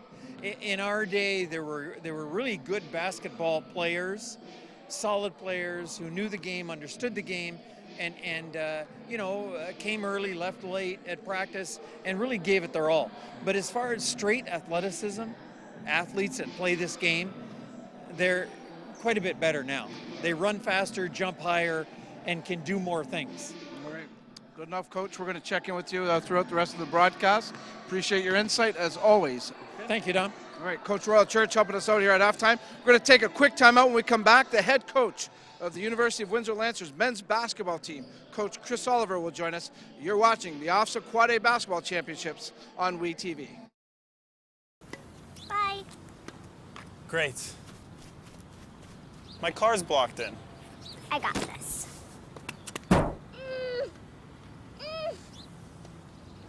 In our day, there were really good basketball players, solid players who knew the game, understood the game, and came early, left late at practice, and really gave it their all. But as far as straight athleticism, athletes that play this game, they're quite a bit better now. They run faster, jump higher, and can do more things. All right. Good enough, Coach. We're going to check in with you throughout the rest of the broadcast. Appreciate your insight, as always. Thank you, Dom. All right, Coach Royal Church helping us out here at halftime. We're going to take a quick timeout. When we come back, the head coach of the University of Windsor Lancers men's basketball team, Coach Chris Oliver, will join us. You're watching the OFSAA Quad A Basketball Championships on WE TV. Bye. Great. My car's blocked in. I got this.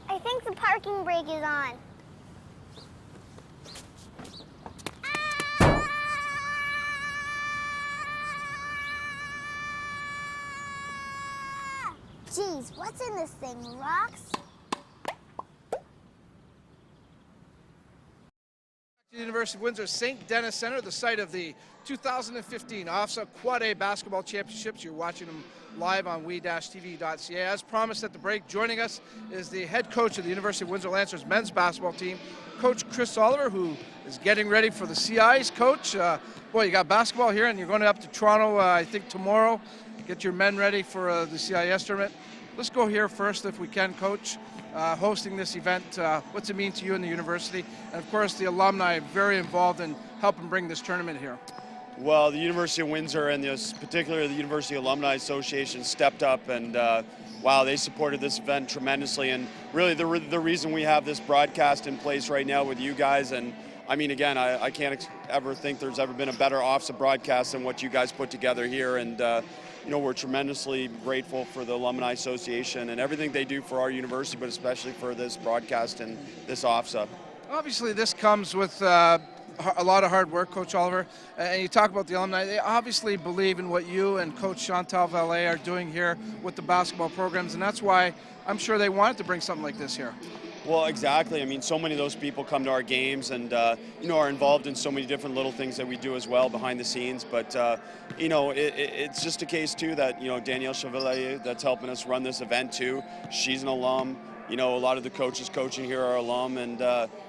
I think the parking brake is on. Geez, what's in this thing? Rocks? The University of Windsor St. Denis Center, the site of the 2015 OFSAA Quad A Basketball Championships. You're watching them live on we-tv.ca. As promised at the break, joining us is the head coach of the University of Windsor Lancers men's basketball team, Coach Chris Oliver, who is getting ready for the CIs. Coach, boy, you got basketball here, and you're going up to Toronto, I think, tomorrow. Get your men ready for the CIS tournament. Let's go here first, if we can, Coach. Hosting this event, what's it mean to you and the university? And of course, the alumni are very involved in helping bring this tournament here. Well, the University of Windsor and particularly the University Alumni Association stepped up, and wow, they supported this event tremendously. And really the reason we have this broadcast in place right now with you guys, and I mean, again, I can't ever think there's ever been a better OFSAA broadcast than what you guys put together here. And we're tremendously grateful for the Alumni Association and everything they do for our university, but especially for this broadcast and this OFSAA. Obviously, this comes with a lot of hard work, Coach Oliver. And you talk about the alumni. They obviously believe in what you and Coach Chantal Valet are doing here with the basketball programs, and that's why I'm sure they wanted to bring something like this here. Well, exactly. I mean, so many of those people come to our games and, are involved in so many different little things that we do as well behind the scenes. But, it's just a case, too, that, Danielle Chevalier, that's helping us run this event, too. She's an alum. A lot of the coaches coaching here are alum. And,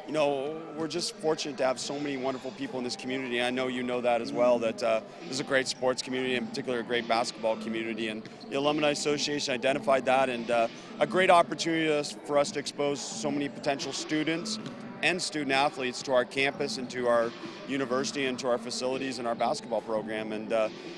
we're just fortunate to have so many wonderful people in this community. I know you know that as well, that this is a great sports community, in particular a great basketball community. And the Alumni Association identified that, and a great opportunity for us to expose so many potential students and student athletes to our campus and to our university and to our facilities and our basketball program. And,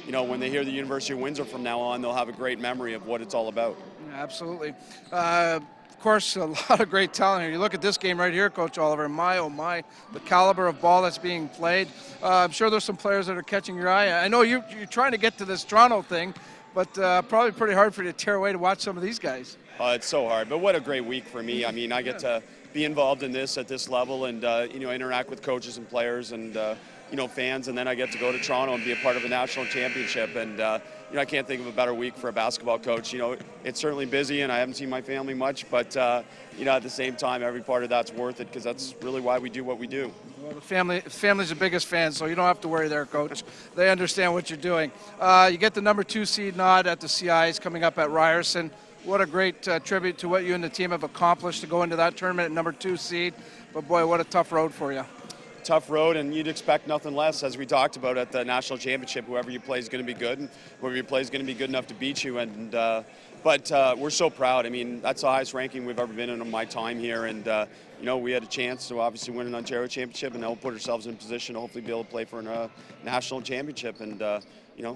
when they hear the University of Windsor from now on, they'll have a great memory of what it's all about. Absolutely. Of course, a lot of great talent here. You look at this game right here, Coach Oliver, my, oh my, the caliber of ball that's being played. I'm sure there's some players that are catching your eye. I know you're trying to get to this Toronto thing, but probably pretty hard for you to tear away to watch some of these guys. It's so hard, but what a great week for me. I mean, I get to be involved in this at this level and, interact with coaches and players and, fans, and then I get to go to Toronto and be a part of a national championship. And, I can't think of a better week for a basketball coach. It's certainly busy and I haven't seen my family much, but, at the same time, every part of that's worth it because that's really why we do what we do. Well, the family's the biggest fan, so you don't have to worry there, Coach. They understand what you're doing. You get the number 2 seed nod at the CIs coming up at Ryerson. What a great tribute to what you and the team have accomplished to go into that tournament at number 2 seed. But boy, what a tough road for you. Tough road, and you'd expect nothing less, as we talked about at the national championship. Whoever you play is going to be good, and whoever you play is going to be good enough to beat you. And but we're so proud. I mean, that's the highest ranking we've ever been in my time here, and we had a chance to obviously win an Ontario championship, and now we'll put ourselves in a position to hopefully be able to play for a national championship. And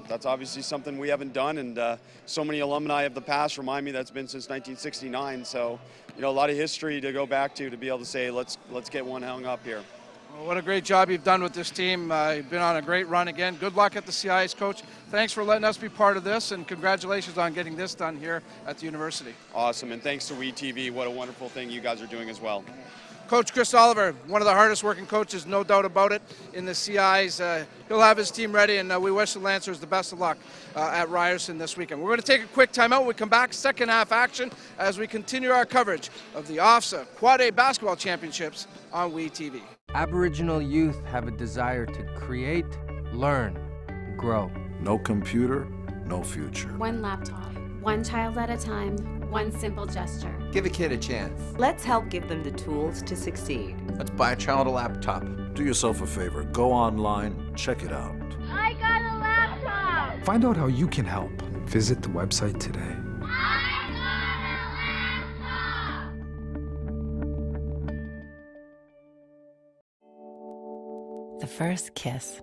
that's obviously something we haven't done, and so many alumni of the past remind me that's been since 1969. So, a lot of history to go back to be able to say, let's get one hung up here. Well, what a great job you've done with this team. You've been on a great run again. Good luck at the CIs, Coach. Thanks for letting us be part of this, and congratulations on getting this done here at the university. Awesome, and thanks to WeTV. What a wonderful thing you guys are doing as well. Coach Chris Oliver, one of the hardest working coaches, no doubt about it, in the CIs. He'll have his team ready, and we wish the Lancers the best of luck at Ryerson this weekend. We're going to take a quick timeout. When we come back, second half action, as we continue our coverage of the OFSAA Quad A Basketball Championships on WeTV. Aboriginal youth have a desire to create, learn, grow. No computer, no future. One laptop. One child at a time. One simple gesture. Give a kid a chance. Let's help give them the tools to succeed. Let's buy a child a laptop. Do yourself a favor. Go online, check it out. I got a laptop! Find out how you can help. Visit the website today. The first kiss.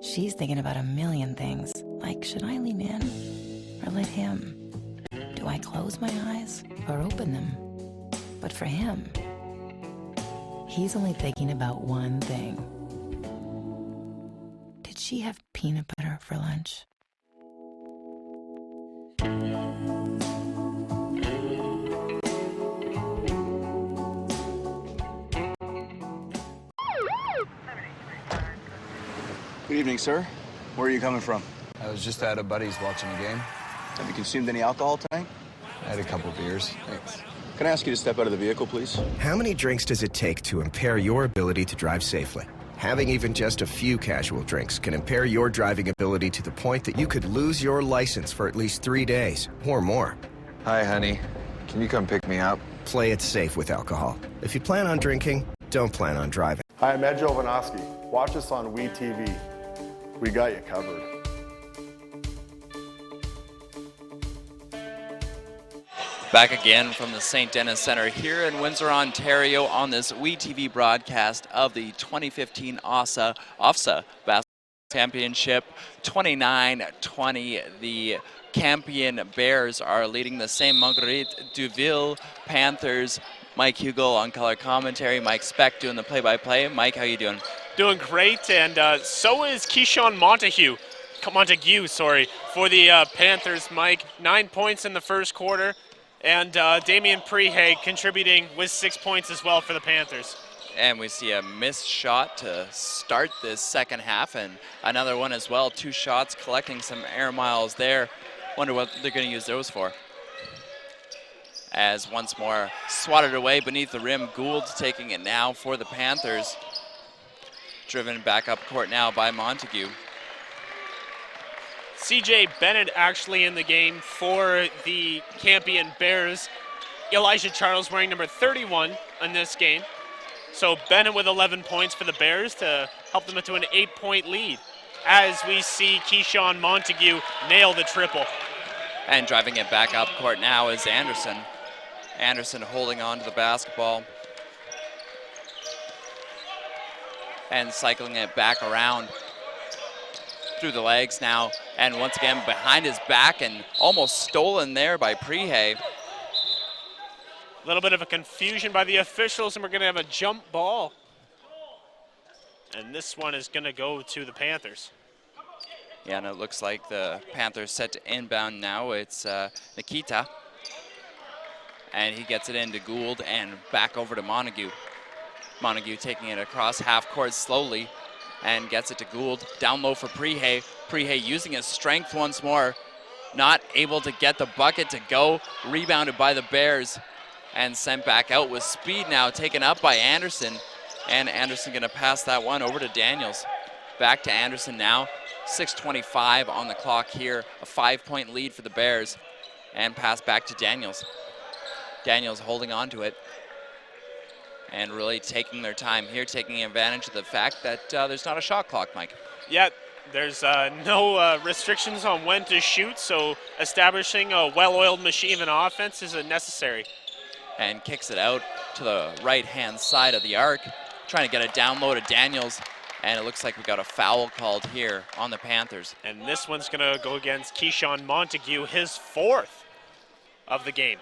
She's thinking about a million things, like should I lean in or let him? Do I close my eyes or open them? But for him, he's only thinking about one thing. Did she have peanut butter for lunch? Good evening, sir. Where are you coming from? I was just at a buddy's watching a game. Have you consumed any alcohol tonight? I had a couple beers. Thanks. Can I ask you to step out of the vehicle, please? How many drinks does it take to impair your ability to drive safely? Having even just a few casual drinks can impair your driving ability to the point that you could lose your license for at least 3 days or more. Hi, honey. Can you come pick me up? Play it safe with alcohol. If you plan on drinking, don't plan on driving. Hi, I'm Ed Jovanovski. Watch us on WeTV. We got you covered. Back again from the St. Denis Centre here in Windsor, Ontario on this WeTV broadcast of the 2015 OFSAA Basketball Championship. 29-20, the Campion Bears are leading the St. Marguerite Duville Panthers. Mike Hugel on color commentary, Mike Speck doing the play-by-play. Mike, how you doing? Doing great, and so is Keyshawn Montague, for the Panthers, Mike. 9 points in the first quarter. And Damian Prehay contributing with 6 points as well for the Panthers. And we see a missed shot to start this second half, and another one as well. 2 shots, collecting some air miles there. Wonder what they're going to use those for. As once more swatted away beneath the rim, Gould taking it now for the Panthers. Driven back up court now by Montague. CJ Bennett actually in the game for the Campion Bears. Elijah Charles wearing number 31 in this game. So Bennett with 11 points for the Bears to help them into an 8-point lead as we see Keyshawn Montague nail the triple. And driving it back up court now is Anderson. Anderson holding on to the basketball. And cycling it back around through the legs now, and once again behind his back and almost stolen there by Prehay. A little bit of a confusion by the officials, and we're going to have a jump ball. And this one is going to go to the Panthers. Yeah, and it looks like the Panthers set to inbound now. It's Nikita. And he gets it into Gould and back over to Montague. Montague taking it across half court slowly and gets it to Gould. Down low for Prihe. Prihe using his strength once more. Not able to get the bucket to go. Rebounded by the Bears and sent back out with speed now, taken up by Anderson. And Anderson gonna pass that one over to Daniels. Back to Anderson now. 6:25 on the clock here. A 5-point lead for the Bears. And pass back to Daniels. Daniels holding on to it. And really taking their time here, taking advantage of the fact that there's not a shot clock, Mike. Yeah, there's no restrictions on when to shoot, so establishing a well-oiled machine of an offense is necessary. And kicks it out to the right-hand side of the arc, trying to get it down low to Daniels. And it looks like we got a foul called here on the Panthers. And this one's gonna go against Keyshawn Montague, his 4th of the game.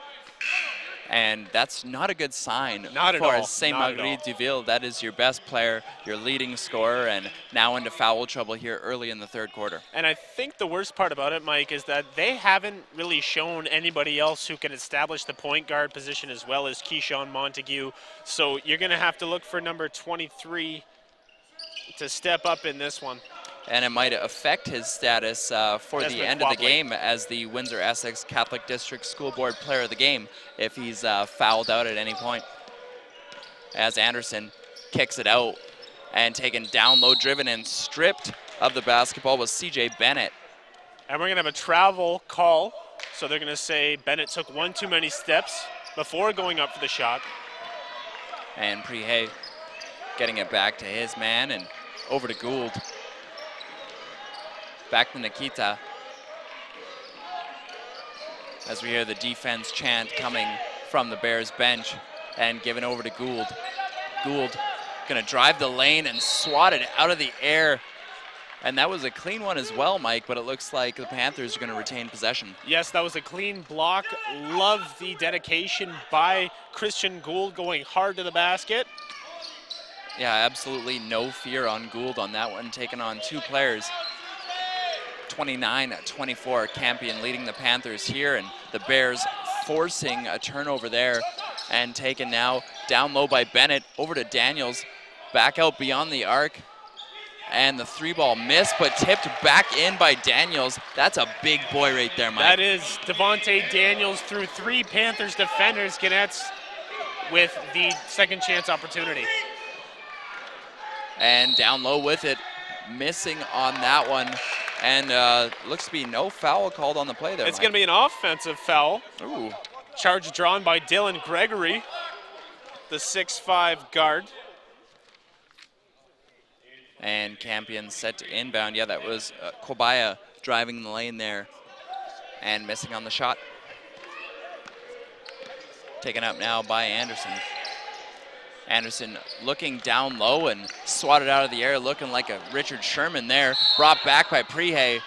And that's not a good sign Not at for all. St. Not at Marguerite all. Duville. That is your best player, your leading scorer, and now into foul trouble here early in the third quarter. And I think the worst part about it, Mike, is that they haven't really shown anybody else who can establish the point guard position as well as Keyshawn Montague. So you're going to have to look for number 23 to step up in this one. And it might affect his status for the Desmond end of the Quatley. game as the Windsor-Essex Catholic District School Board Player of the Game if he's fouled out at any point. As Anderson kicks it out and taken down low, driven and stripped of the basketball was C.J. Bennett. And we're going to have a travel call. So they're going to say Bennett took one too many steps before going up for the shot. And Prihe getting it back to his man and over to Gould. Back to Nikita. As we hear the defense chant coming from the Bears bench and given over to Gould. Gould gonna drive the lane and swat it out of the air. And that was a clean one as well, Mike, but it looks like the Panthers are gonna retain possession. Yes, that was a clean block. Love the dedication by Christian Gould going hard to the basket. Yeah, absolutely no fear on Gould on that one, taking on two players. 29-24, Campion leading the Panthers here, and the Bears forcing a turnover there and taken now down low by Bennett, over to Daniels, back out beyond the arc, and the 3-ball missed, but tipped back in by Daniels. That's a big boy right there, Mike. That is Devontae Daniels through 3 Panthers defenders, connects with the second chance opportunity. And down low with it, missing on that one. And looks to be no foul called on the play there, It's Mike. going to be an offensive foul. Ooh. Charge drawn by Dylan Gregory, the 6'5" guard. And Campion set to inbound. Yeah, that was Kobaya driving the lane there and missing on the shot. Taken up now by Anderson. Anderson looking down low and swatted out of the air, looking like a Richard Sherman there. Brought back by Prihe.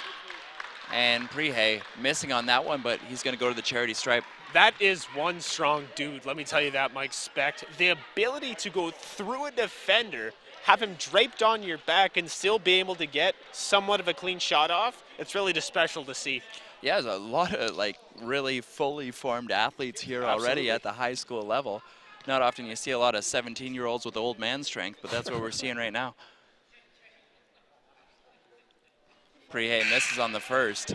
And Prihe missing on that one, but he's going to go to the charity stripe. That is one strong dude, let me tell you that, Mike Specht. The ability to go through a defender, have him draped on your back, and still be able to get somewhat of a clean shot off, it's really just special to see. Yeah, there's a lot of like really fully formed athletes here already at the high school level. Not often you see a lot of 17-year-olds with old man strength, but that's what we're seeing right now. Prihe misses on the first.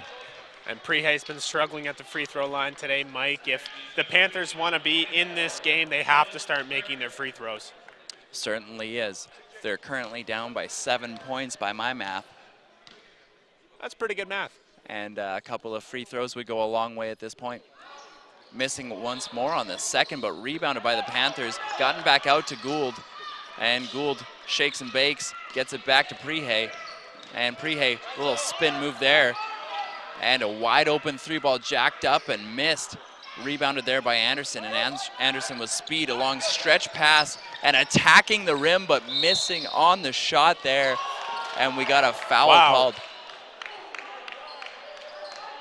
And Prihe's been struggling at the free throw line today, Mike. If the Panthers want to be in this game, they have to start making their free throws. Certainly is. They're currently down by 7 points by my math. That's pretty good math. And a couple of free throws would go a long way at this point. Missing once more on the second, but rebounded by the Panthers. Gotten back out to Gould. And Gould shakes and bakes, gets it back to Prihe. And Prihe, a little spin move there. And a wide open 3-ball jacked up and missed. Rebounded there by Anderson, and Anderson with speed, a long stretch pass and attacking the rim, but missing on the shot there. And we got a foul called.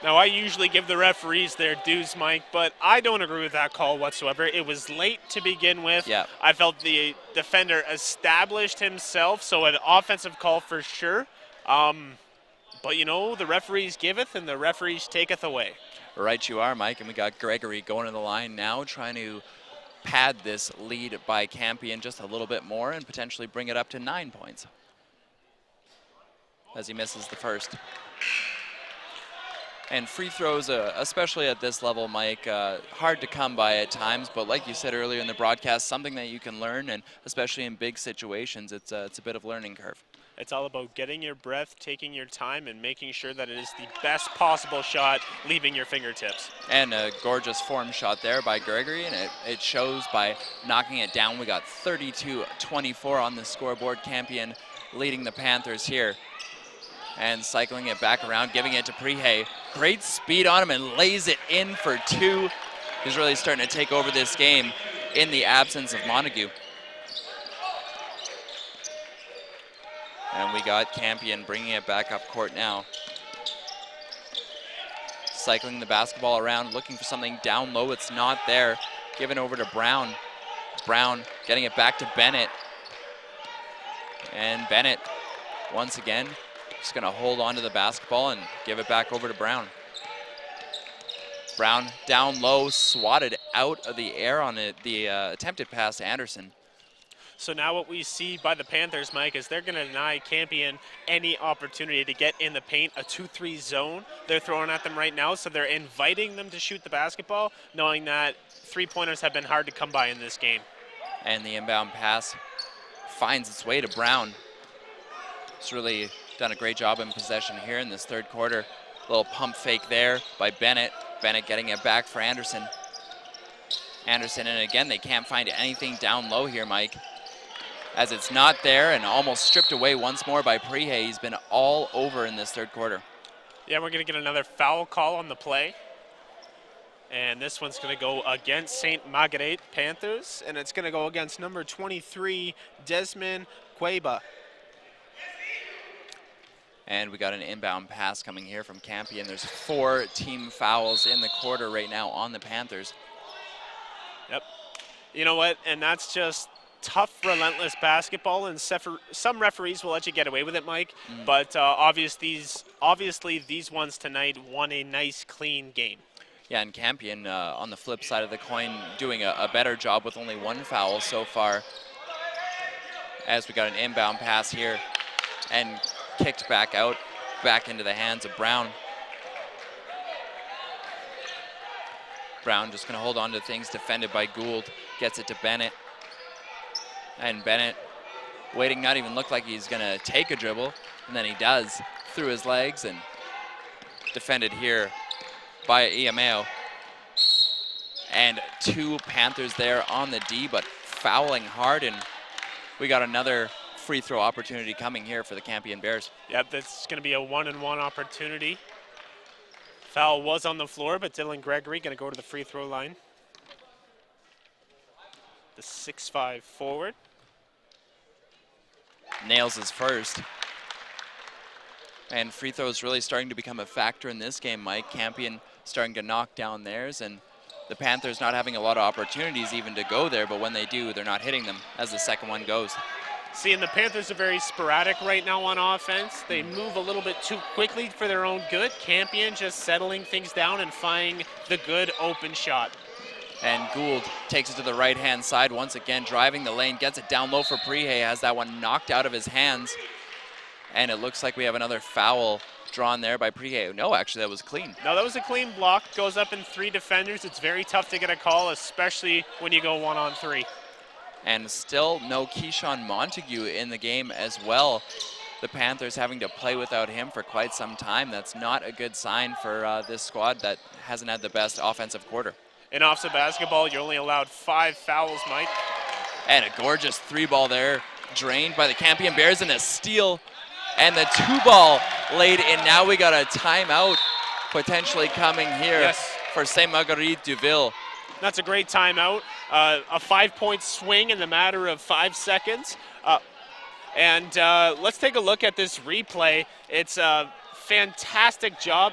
Now, I usually give the referees their dues, Mike, but I don't agree with that call whatsoever. It was late to begin with. Yeah. I felt the defender established himself, so an offensive call for sure. But you know, the referees giveth and the referees taketh away. Right you are, Mike, and we got Gregory going to the line now, trying to pad this lead by Campion just a little bit more and potentially bring it up to 9 points as he misses the first. And free throws, especially at this level, Mike, hard to come by at times, but like you said earlier in the broadcast, something that you can learn, and especially in big situations, it's a bit of a learning curve. It's all about getting your breath, taking your time, and making sure that it is the best possible shot, leaving your fingertips. And a gorgeous form shot there by Gregory, and it shows by knocking it down. We got 32-24 on the scoreboard. Campion leading the Panthers here. And cycling it back around, giving it to Prihe. Great speed on him and lays it in for 2. He's really starting to take over this game in the absence of Montague. And we got Campion bringing it back up court now. Cycling the basketball around, looking for something down low. It's not there. Given over to Brown. Brown getting it back to Bennett. And Bennett, once again, just going to hold on to the basketball and give it back over to Brown. Brown down low, swatted out of the air on it, the attempted pass to Anderson. So now what we see by the Panthers, Mike, is they're going to deny Campion any opportunity to get in the paint, a 2-3 zone they're throwing at them right now. So they're inviting them to shoot the basketball, knowing that three-pointers have been hard to come by in this game. And the inbound pass finds its way to Brown. It's really done a great job in possession here in this third quarter. Little pump fake there by Bennett. Bennett getting it back for Anderson. Anderson, and again, they can't find anything down low here, Mike, as it's not there and almost stripped away once more by Prihe. He's been all over in this third quarter. Yeah, we're going to get another foul call on the play. And this one's going to go against St. Marguerite Panthers, and it's going to go against number 23, Desmond Cueba. And we got an inbound pass coming here from Campion. There's 4 team fouls in the quarter right now on the Panthers. Yep. You know what? And that's just tough, relentless basketball, and some referees will let you get away with it, Mike. But obviously these ones tonight won a nice, clean game. Yeah, and Campion, on the flip side of the coin, doing a better job with only 1 foul so far. As we got an inbound pass here and kicked back out, back into the hands of Brown. Brown just going to hold on to things, defended by Gould, gets it to Bennett. And Bennett waiting, not even look like he's going to take a dribble, and then he does through his legs, and defended here by Iameo. And 2 Panthers there on the D, but fouling hard, and we got another free throw opportunity coming here for the Campion Bears. Yep, that's going to be a 1-and-1 opportunity. Foul was on the floor, but Dylan Gregory going to go to the free throw line. The 6'5" forward. Nails his first. And free throws really starting to become a factor in this game, Mike. Campion starting to knock down theirs, and the Panthers not having a lot of opportunities even to go there, but when they do, they're not hitting them as the second one goes. See, and the Panthers are very sporadic right now on offense. They move a little bit too quickly for their own good. Campion just settling things down and finding the good open shot. And Gould takes it to the right-hand side once again, driving the lane, gets it down low for Prihe, has that one knocked out of his hands. And it looks like we have another foul drawn there by Prihe. No, actually, that was clean. No, that was a clean block. Goes up in 3 defenders. It's very tough to get a call, especially when you go 1-on-3. And still no Keyshawn Montague in the game as well. The Panthers having to play without him for quite some time. That's not a good sign for this squad that hasn't had the best offensive quarter. In OFSAA basketball, you're only allowed 5 fouls, Mike. And a gorgeous 3-ball there, drained by the Campion Bears, and a steal. And the 2-ball laid in. Now we got a timeout potentially coming here for St. Marguerite Duville. That's a great timeout. A 5-point swing in the matter of 5 seconds. And let's take a look at this replay. It's a fantastic job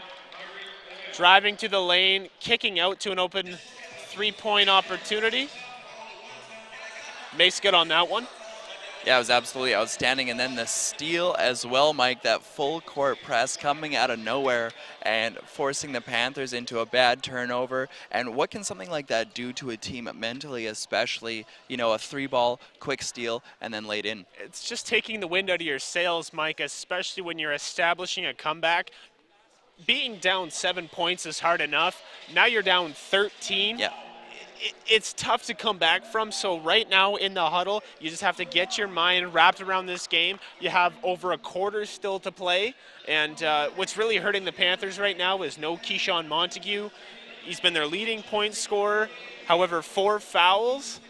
driving to the lane, kicking out to an open 3-point opportunity. Makes good on that one. Yeah, it was absolutely outstanding. And then the steal as well, Mike, that full court press coming out of nowhere and forcing the Panthers into a bad turnover. And what can something like that do to a team mentally, especially, you know, a 3-ball, quick steal, and then laid in? It's just taking the wind out of your sails, Mike, especially when you're establishing a comeback. Being down 7 points is hard enough. Now you're down 13. Yeah. It's tough to come back from. So right now in the huddle, you just have to get your mind wrapped around this game. You have over a quarter still to play. And what's really hurting the Panthers right now is no Keyshawn Montague. He's been their leading point scorer. However, 4 fouls.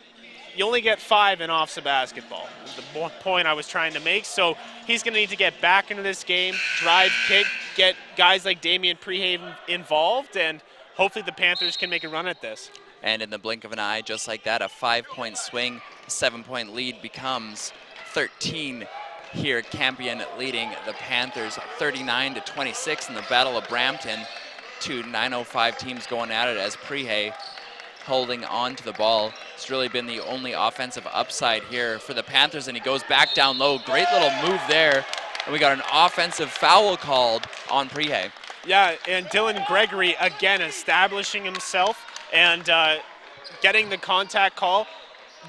You only get 5 in OFSAA basketball, is the point I was trying to make. So he's going to need to get back into this game, drive, kick, get guys like Damien Prehaven involved, and hopefully the Panthers can make a run at this. And in the blink of an eye, just like that, a 5-point swing, a 7-point lead becomes 13 here. Campion leading the Panthers 39-26 in the Battle of Brampton. 2 905 teams going at it as Prehay holding on to the ball. It's really been the only offensive upside here for the Panthers, and he goes back down low. Great little move there. And we got an offensive foul called on Prehay. Yeah, and Dylan Gregory again establishing himself and getting the contact call.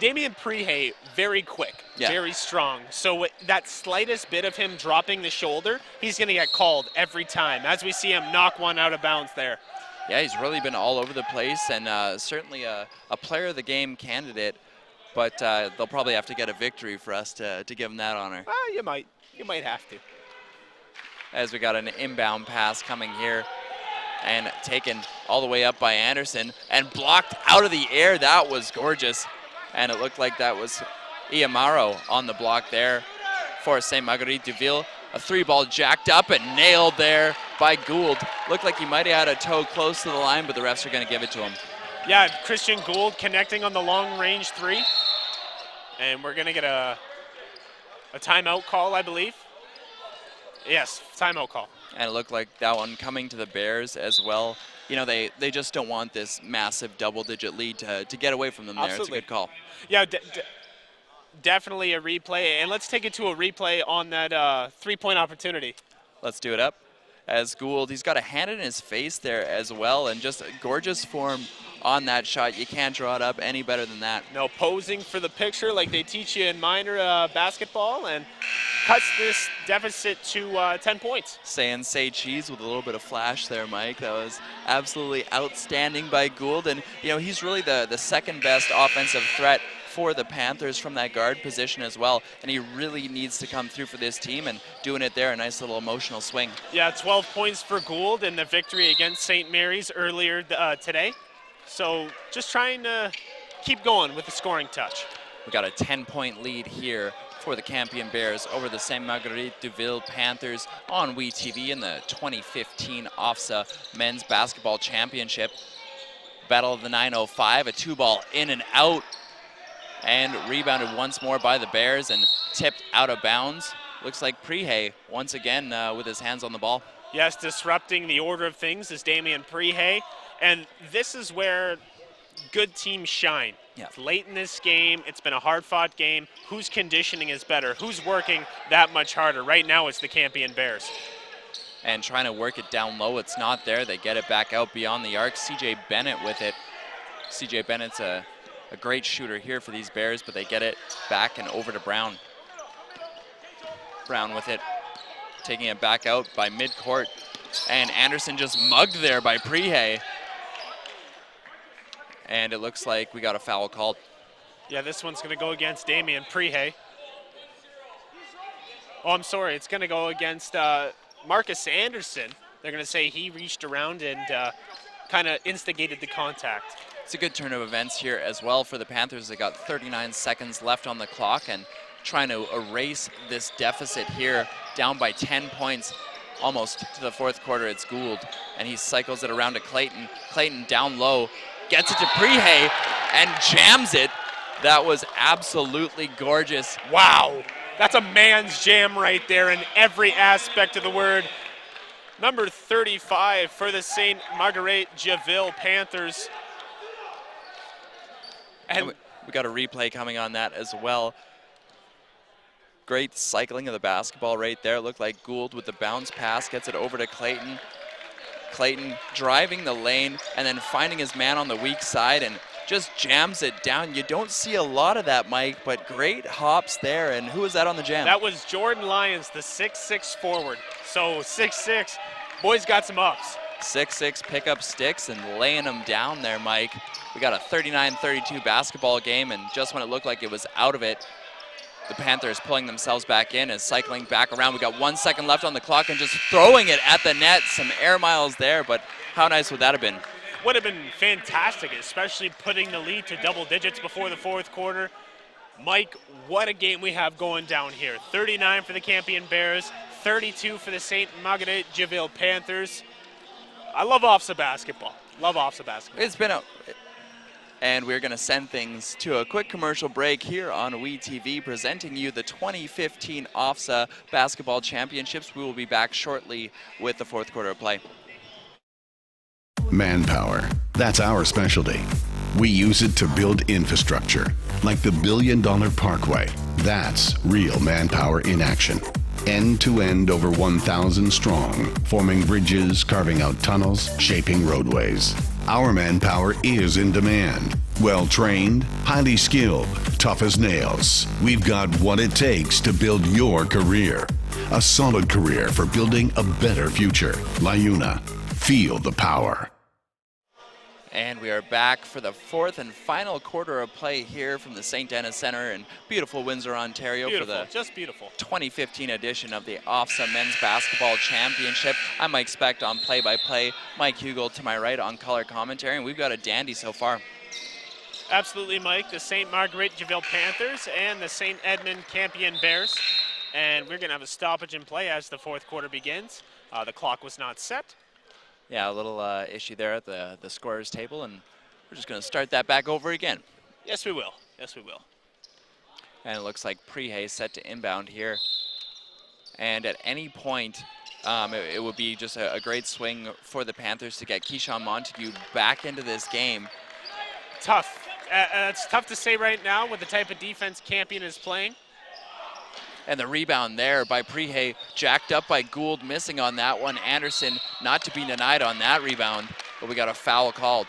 Damien Prehay, very quick, very strong. So that slightest bit of him dropping the shoulder, he's going to get called every time, as we see him knock one out of bounds there. Yeah, he's really been all over the place, and certainly a player of the game candidate, but they'll probably have to get a victory for us to give him that honor. You might have to. As we got an inbound pass coming here and taken all the way up by Anderson and blocked out of the air. That was gorgeous. And it looked like that was Iamaro on the block there for St. Marguerite Deville. A 3-ball jacked up and nailed there by Gould. Looked like he might have had a toe close to the line, but the refs are going to give it to him. Yeah, Christian Gould connecting on the long-range 3. And we're going to get a timeout call, I believe. Yes, timeout call. And it looked like that one coming to the Bears as well. You know, they just don't want this massive double-digit lead to get away from them there. Absolutely. It's a good call. Yeah, definitely a replay. And let's take it to a replay on that 3-point opportunity. Let's do it up. As Gould, he's got a hand in his face there as well, and just a gorgeous form on that shot. You can't draw it up any better than that. No, posing for the picture like they teach you in minor basketball, and cuts this deficit to 10 points. Say cheese with a little bit of flash there, Mike. That was absolutely outstanding by Gould, and you know, he's really the second best offensive threat for the Panthers from that guard position as well, and he really needs to come through for this team, and doing it there, a nice little emotional swing. Yeah, 12 points for Gould in the victory against St. Mary's earlier today. So just trying to keep going with the scoring touch. We got a 10-point lead here for the Campion Bears over the St. Marguerite Deville Panthers on WeTV in the 2015 OFSAA Men's Basketball Championship. Battle of the 905, a 2-ball in and out, and rebounded once more by the Bears and tipped out of bounds. Looks like Prehay once again with his hands on the ball. Yes, disrupting the order of things is Damien Prehay, and this is where good teams shine. Yeah. It's late in this game. It's been a hard-fought game. Whose conditioning is better? Who's working that much harder? Right now, it's the Campion Bears. And trying to work it down low. It's not there. They get it back out beyond the arc. CJ Bennett with it. CJ Bennett's a great shooter here for these Bears, but they get it back and over to Brown. Brown with it, taking it back out by midcourt. And Anderson just mugged there by Prehay. And it looks like we got a foul called. Yeah, this one's going to go against Damien Prehay. Oh, I'm sorry. It's going to go against Marcus Anderson. They're going to say he reached around and kind of instigated the contact. It's a good turn of events here as well for the Panthers. They got 39 seconds left on the clock and trying to erase this deficit here, down by 10 points almost to the fourth quarter. It's Gould, and he cycles it around to Clayton. Clayton down low, gets it to Prehay and jams it. That was absolutely gorgeous. Wow, that's a man's jam right there in every aspect of the word. Number 35 for the St. Marguerite Deville Panthers. And we got a replay coming on that as well. great cycling of the basketball right there. It looked like Gould with the bounce pass gets it over to Clayton. Clayton driving the lane and then finding his man on the weak side and just jams it down. You don't see a lot of that, Mike, but great hops there. And who was that on the jam? That was Jordan Lyons, the 6'6" forward. So 6'6", boys got some ups. 6'6" pickup sticks and laying them down there, Mike. We got a 39-32 basketball game, and just when it looked like it was out of it, the Panthers pulling themselves back in and cycling back around. We got 1 second left on the clock and just throwing it at the net. Some air miles there, but how nice would that have been? Would have been fantastic, especially putting the lead to double digits before the fourth quarter. Mike, what a game we have going down here. 39 for the Campion Bears, 32 for the St. Marguerite Javille Panthers. I love OFSAA basketball. Love OFSAA basketball. It's been and we're going to send things to a quick commercial break here on WeTV, presenting you the 2015 OFSAA Basketball Championships. We will be back shortly with the fourth quarter of play. Manpower. That's our specialty. We use it to build infrastructure, like the $1 billion Parkway. That's real manpower in action. End to end, over 1,000 strong, forming bridges, carving out tunnels, shaping roadways. Our manpower is in demand. Well-trained, highly skilled, tough as nails. We've got what it takes to build your career. A solid career for building a better future. LiUNA. Feel the power. And we are back for the fourth and final quarter of play here from the St. Denis Center in beautiful Windsor, Ontario. Beautiful, for the just beautiful. 2015 edition of the OFSAA Men's Basketball Championship. I'm Mike Specht on play-by-play, Mike Hugel to my right on color commentary, and we've got a dandy so far. Absolutely, Mike. The St. Marguerite Javille Panthers and the St. Edmund Campion Bears. And we're going to have a stoppage in play as the fourth quarter begins. The clock was not set. Yeah, a little issue there at the scorer's table, and we're just going to start that back over again. Yes, we will. Yes, we will. And it looks like Prehey set to inbound here. And at any point, it would be just a great swing for the Panthers to get Keyshawn Montague back into this game. Tough. It's tough to say right now with the type of defense Campion is playing. And the rebound there by Prehey, jacked up by Gould, missing on that one. Anderson not to be denied on that rebound, but we got a foul called.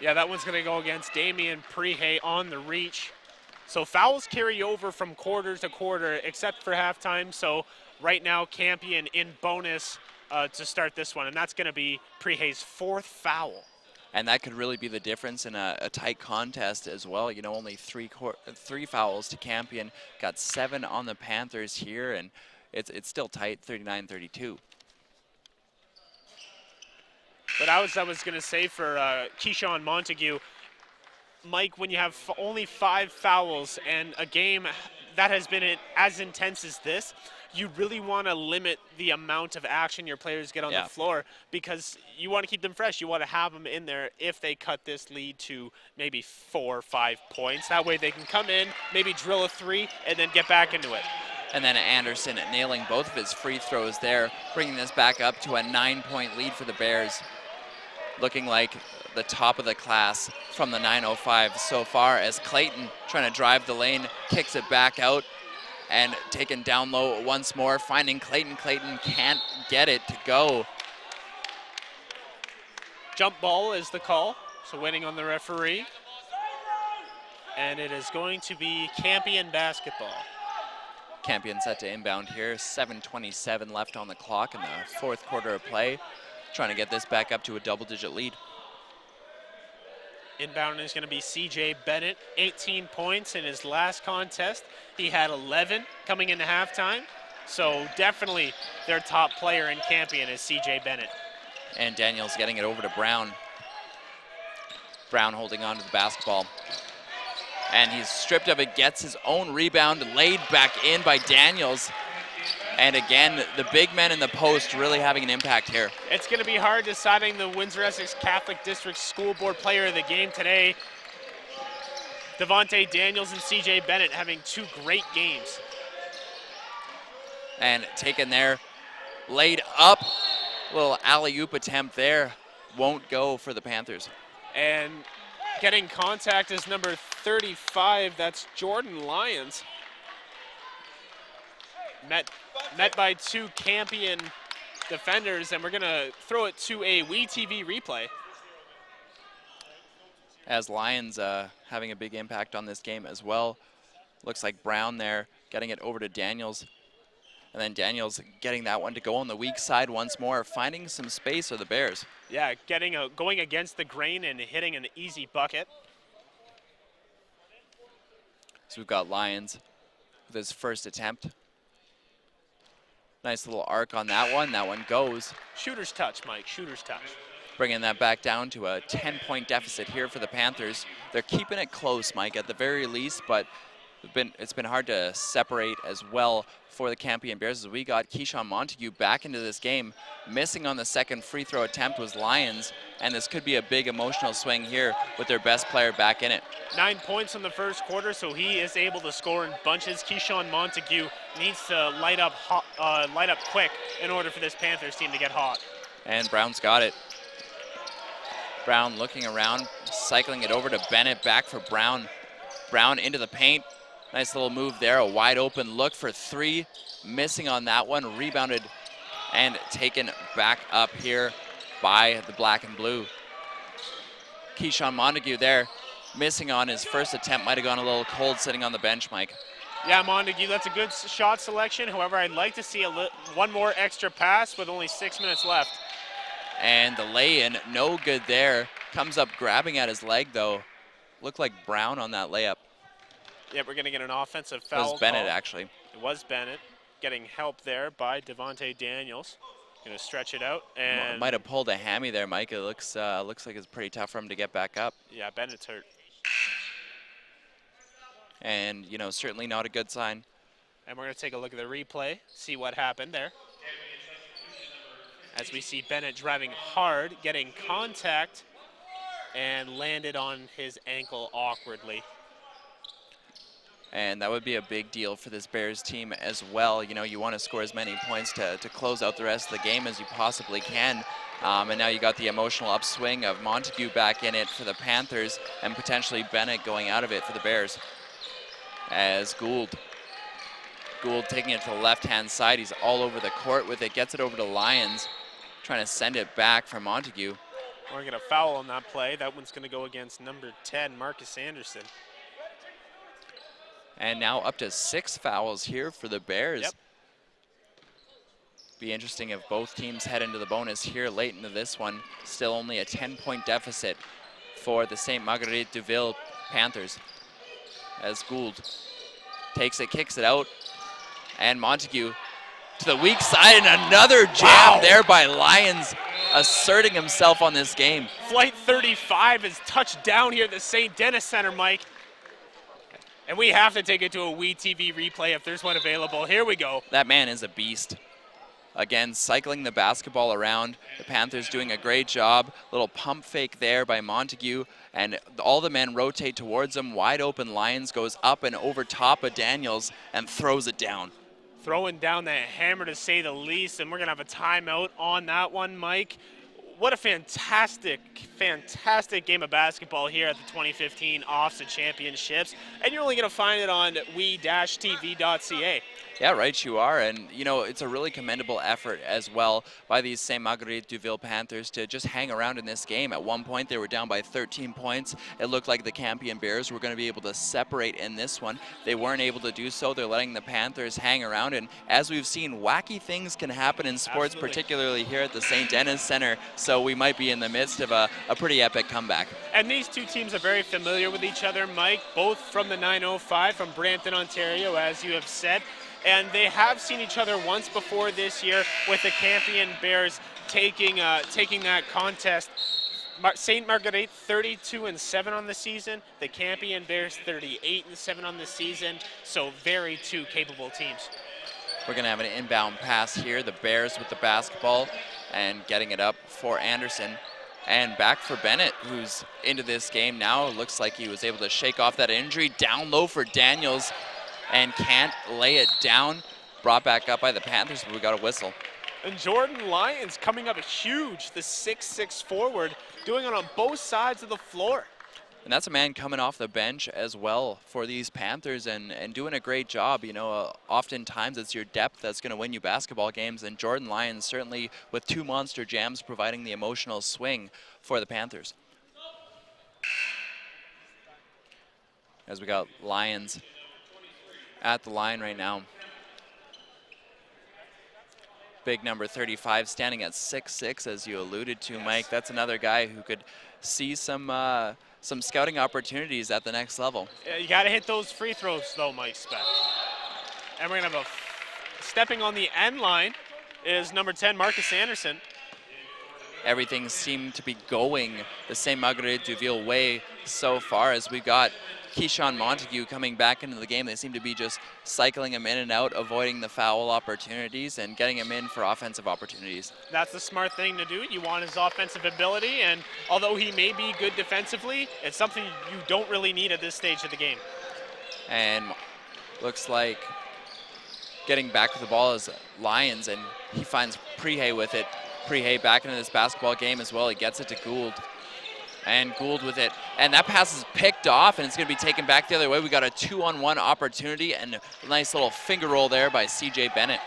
Yeah, that one's going to go against Damian Prehey on the reach. So fouls carry over from quarter to quarter, except for halftime. So right now, Campion in bonus to start this one, and that's going to be Prehey's fourth foul. And that could really be the difference in a tight contest as well. You know, only three fouls to Campion, got 7 on the Panthers here, and it's still tight, 39-32. But I was going to say for Keyshawn Montague, Mike, when you have only 5 fouls and a game that has been as intense as this, you really want to limit the amount of action your players get on the floor, because you want to keep them fresh. You want to have them in there if they cut this lead to maybe 4 or 5 points. That way they can come in, maybe drill a 3, and then get back into it. And then Anderson nailing both of his free throws there, bringing this back up to a 9-point lead for the Bears. Looking like the top of the class from the 9:05 so far, as Clayton trying to drive the lane, kicks it back out, and taken down low once more, finding Clayton. Clayton can't get it to go. Jump ball is the call, so waiting on the referee. And it is going to be Campion basketball. Campion set to inbound here, 7:27 left on the clock in the fourth quarter of play. Trying to get this back up to a double-digit lead. Inbound is going to be CJ Bennett, 18 points in his last contest. He had 11 coming into halftime. So definitely their top player in Campion is CJ Bennett. And Daniels getting it over to Brown. Brown holding on to the basketball. And he's stripped of it, gets his own rebound, laid back in by Daniels. And again, the big men in the post really having an impact here. It's going to be hard deciding the Windsor-Essex Catholic District School Board player of the game today. Devontae Daniels and CJ Bennett having 2 great games. And taken there, laid up, little alley-oop attempt there, won't go for the Panthers. And getting contact is number 35, that's Jordan Lyons. met by two Campion defenders, and we're going to throw it to a WeTV replay. As Lions having a big impact on this game as well. Looks like Brown there getting it over to Daniels. And then Daniels getting that one to go on the weak side once more, finding some space for the Bears. Yeah, going against the grain and hitting an easy bucket. So we've got Lions with his first attempt. Nice little arc on that one. That one goes. Shooter's touch, Mike, shooter's touch. Bringing that back down to a 10-point deficit here for the Panthers. They're keeping it close, Mike, at the very least, but it's been hard to separate as well for the Campion Bears as we got Keyshawn Montague back into this game. Missing on the second free throw attempt was Lions, and this could be a big emotional swing here with their best player back in it. 9 points in the first quarter, so he is able to score in bunches. Keyshawn Montague needs to light up quick in order for this Panthers team to get hot. And Brown's got it. Brown looking around, cycling it over to Bennett, back for Brown. Brown into the paint. Nice little move there, a wide open look for three. Missing on that one, rebounded and taken back up here by the black and blue. Keyshawn Montague there, missing on his first attempt. Might have gone a little cold sitting on the bench, Mike. Yeah, Montague, that's a good shot selection. However, I'd like to see one more extra pass with only 6 minutes left. And the lay-in, no good there. Comes up grabbing at his leg, though. Looked like Brown on that layup. Yeah, we're going to get an offensive foul. It was Bennett, call. actually. It was Bennett, getting help there by Devontae Daniels. Going to stretch it out. And might have pulled a hammy there, Mike. It looks like it's pretty tough for him to get back up. Yeah, Bennett's hurt. And, you know, certainly not a good sign. And we're going to take a look at the replay, see what happened there. As we see Bennett driving hard, getting contact, and landed on his ankle awkwardly. And that would be a big deal for this Bears team as well. You know, you want to score as many points to close out the rest of the game as you possibly can. And now you got the emotional upswing of Montague back in it for the Panthers and potentially Bennett going out of it for the Bears. As Gould taking it to the left-hand side. He's all over the court with it, gets it over to Lions, trying to send it back for Montague. We're going to get a foul on that play. That one's going to go against number 10, Marcus Anderson. And now up to 6 fouls here for the Bears. Yep. Be interesting if both teams head into the bonus here late into this one. Still only a 10-point deficit for the St. Marguerite Deville Panthers. As Gould takes it, kicks it out, and Montague to the weak side, and another jam there by Lions, asserting himself on this game. Flight 35 is touched down here at the St. Denis Center, Mike. And we have to take it to a WeTV replay if there's one available. Here we go. That man is a beast. Again, cycling the basketball around. The Panthers doing a great job. Little pump fake there by Montague. And all the men rotate towards him. Wide open Lions goes up and over top of Daniels and throws it down. Throwing down that hammer to say the least. And we're going to have a timeout on that one, Mike. What a fantastic, fantastic game of basketball here at the 2015 OFSAA Championships. And you're only going to find it on we-tv.ca. Yeah, right, you are. And, you know, it's a really commendable effort as well by these St. Marguerite Deville Panthers to just hang around in this game. At one point, they were down by 13 points. It looked like the Campion Bears were going to be able to separate in this one. They weren't able to do so. They're letting the Panthers hang around. And as we've seen, wacky things can happen in sports, particularly here at the St. Denis Center. So we might be in the midst of a pretty epic comeback. And these two teams are very familiar with each other, Mike, both from the 905 from Brampton, Ontario, as you have said. And they have seen each other once before this year with the Campion Bears taking that contest. St. Marguerite 32-7 on the season. The Campion Bears 38-7 on the season. So very two capable teams. We're going to have an inbound pass here. The Bears with the basketball and getting it up for Anderson. And back for Bennett, who's into this game now. It looks like he was able to shake off that injury. Down low for Daniels and can't lay it down. Brought back up by the Panthers, but we got a whistle. And Jordan Lyons coming up huge, the 6'6" forward, doing it on both sides of the floor. And that's a man coming off the bench as well for these Panthers and doing a great job. You know, oftentimes it's your depth that's going to win you basketball games, and Jordan Lyons certainly with 2 monster jams providing the emotional swing for the Panthers. As we got Lyons at the line right now. Big number 35 standing at 6'6", as you alluded to, Mike. That's another guy who could see some scouting opportunities at the next level. Yeah, you got to hit those free throws, though, Mike Speck. And we're going to have stepping on the end line is number 10, Marcus Anderson. Everything seemed to be going the St. Marguerite Duville way so far, as we got Keyshawn Montague coming back into the game. They seem to be just cycling him in and out, avoiding the foul opportunities and getting him in for offensive opportunities. That's the smart thing to do. You want his offensive ability, and although he may be good defensively, it's something you don't really need at this stage of the game. And looks like getting back with the ball is Lyons, and he finds Prihe with it. Prihe back into this basketball game as well. He gets it to Gould. And Gould with it. And that pass is picked off, and it's going to be taken back the other way. We got a 2-on-1 opportunity, and a nice little finger roll there by C.J. Bennett.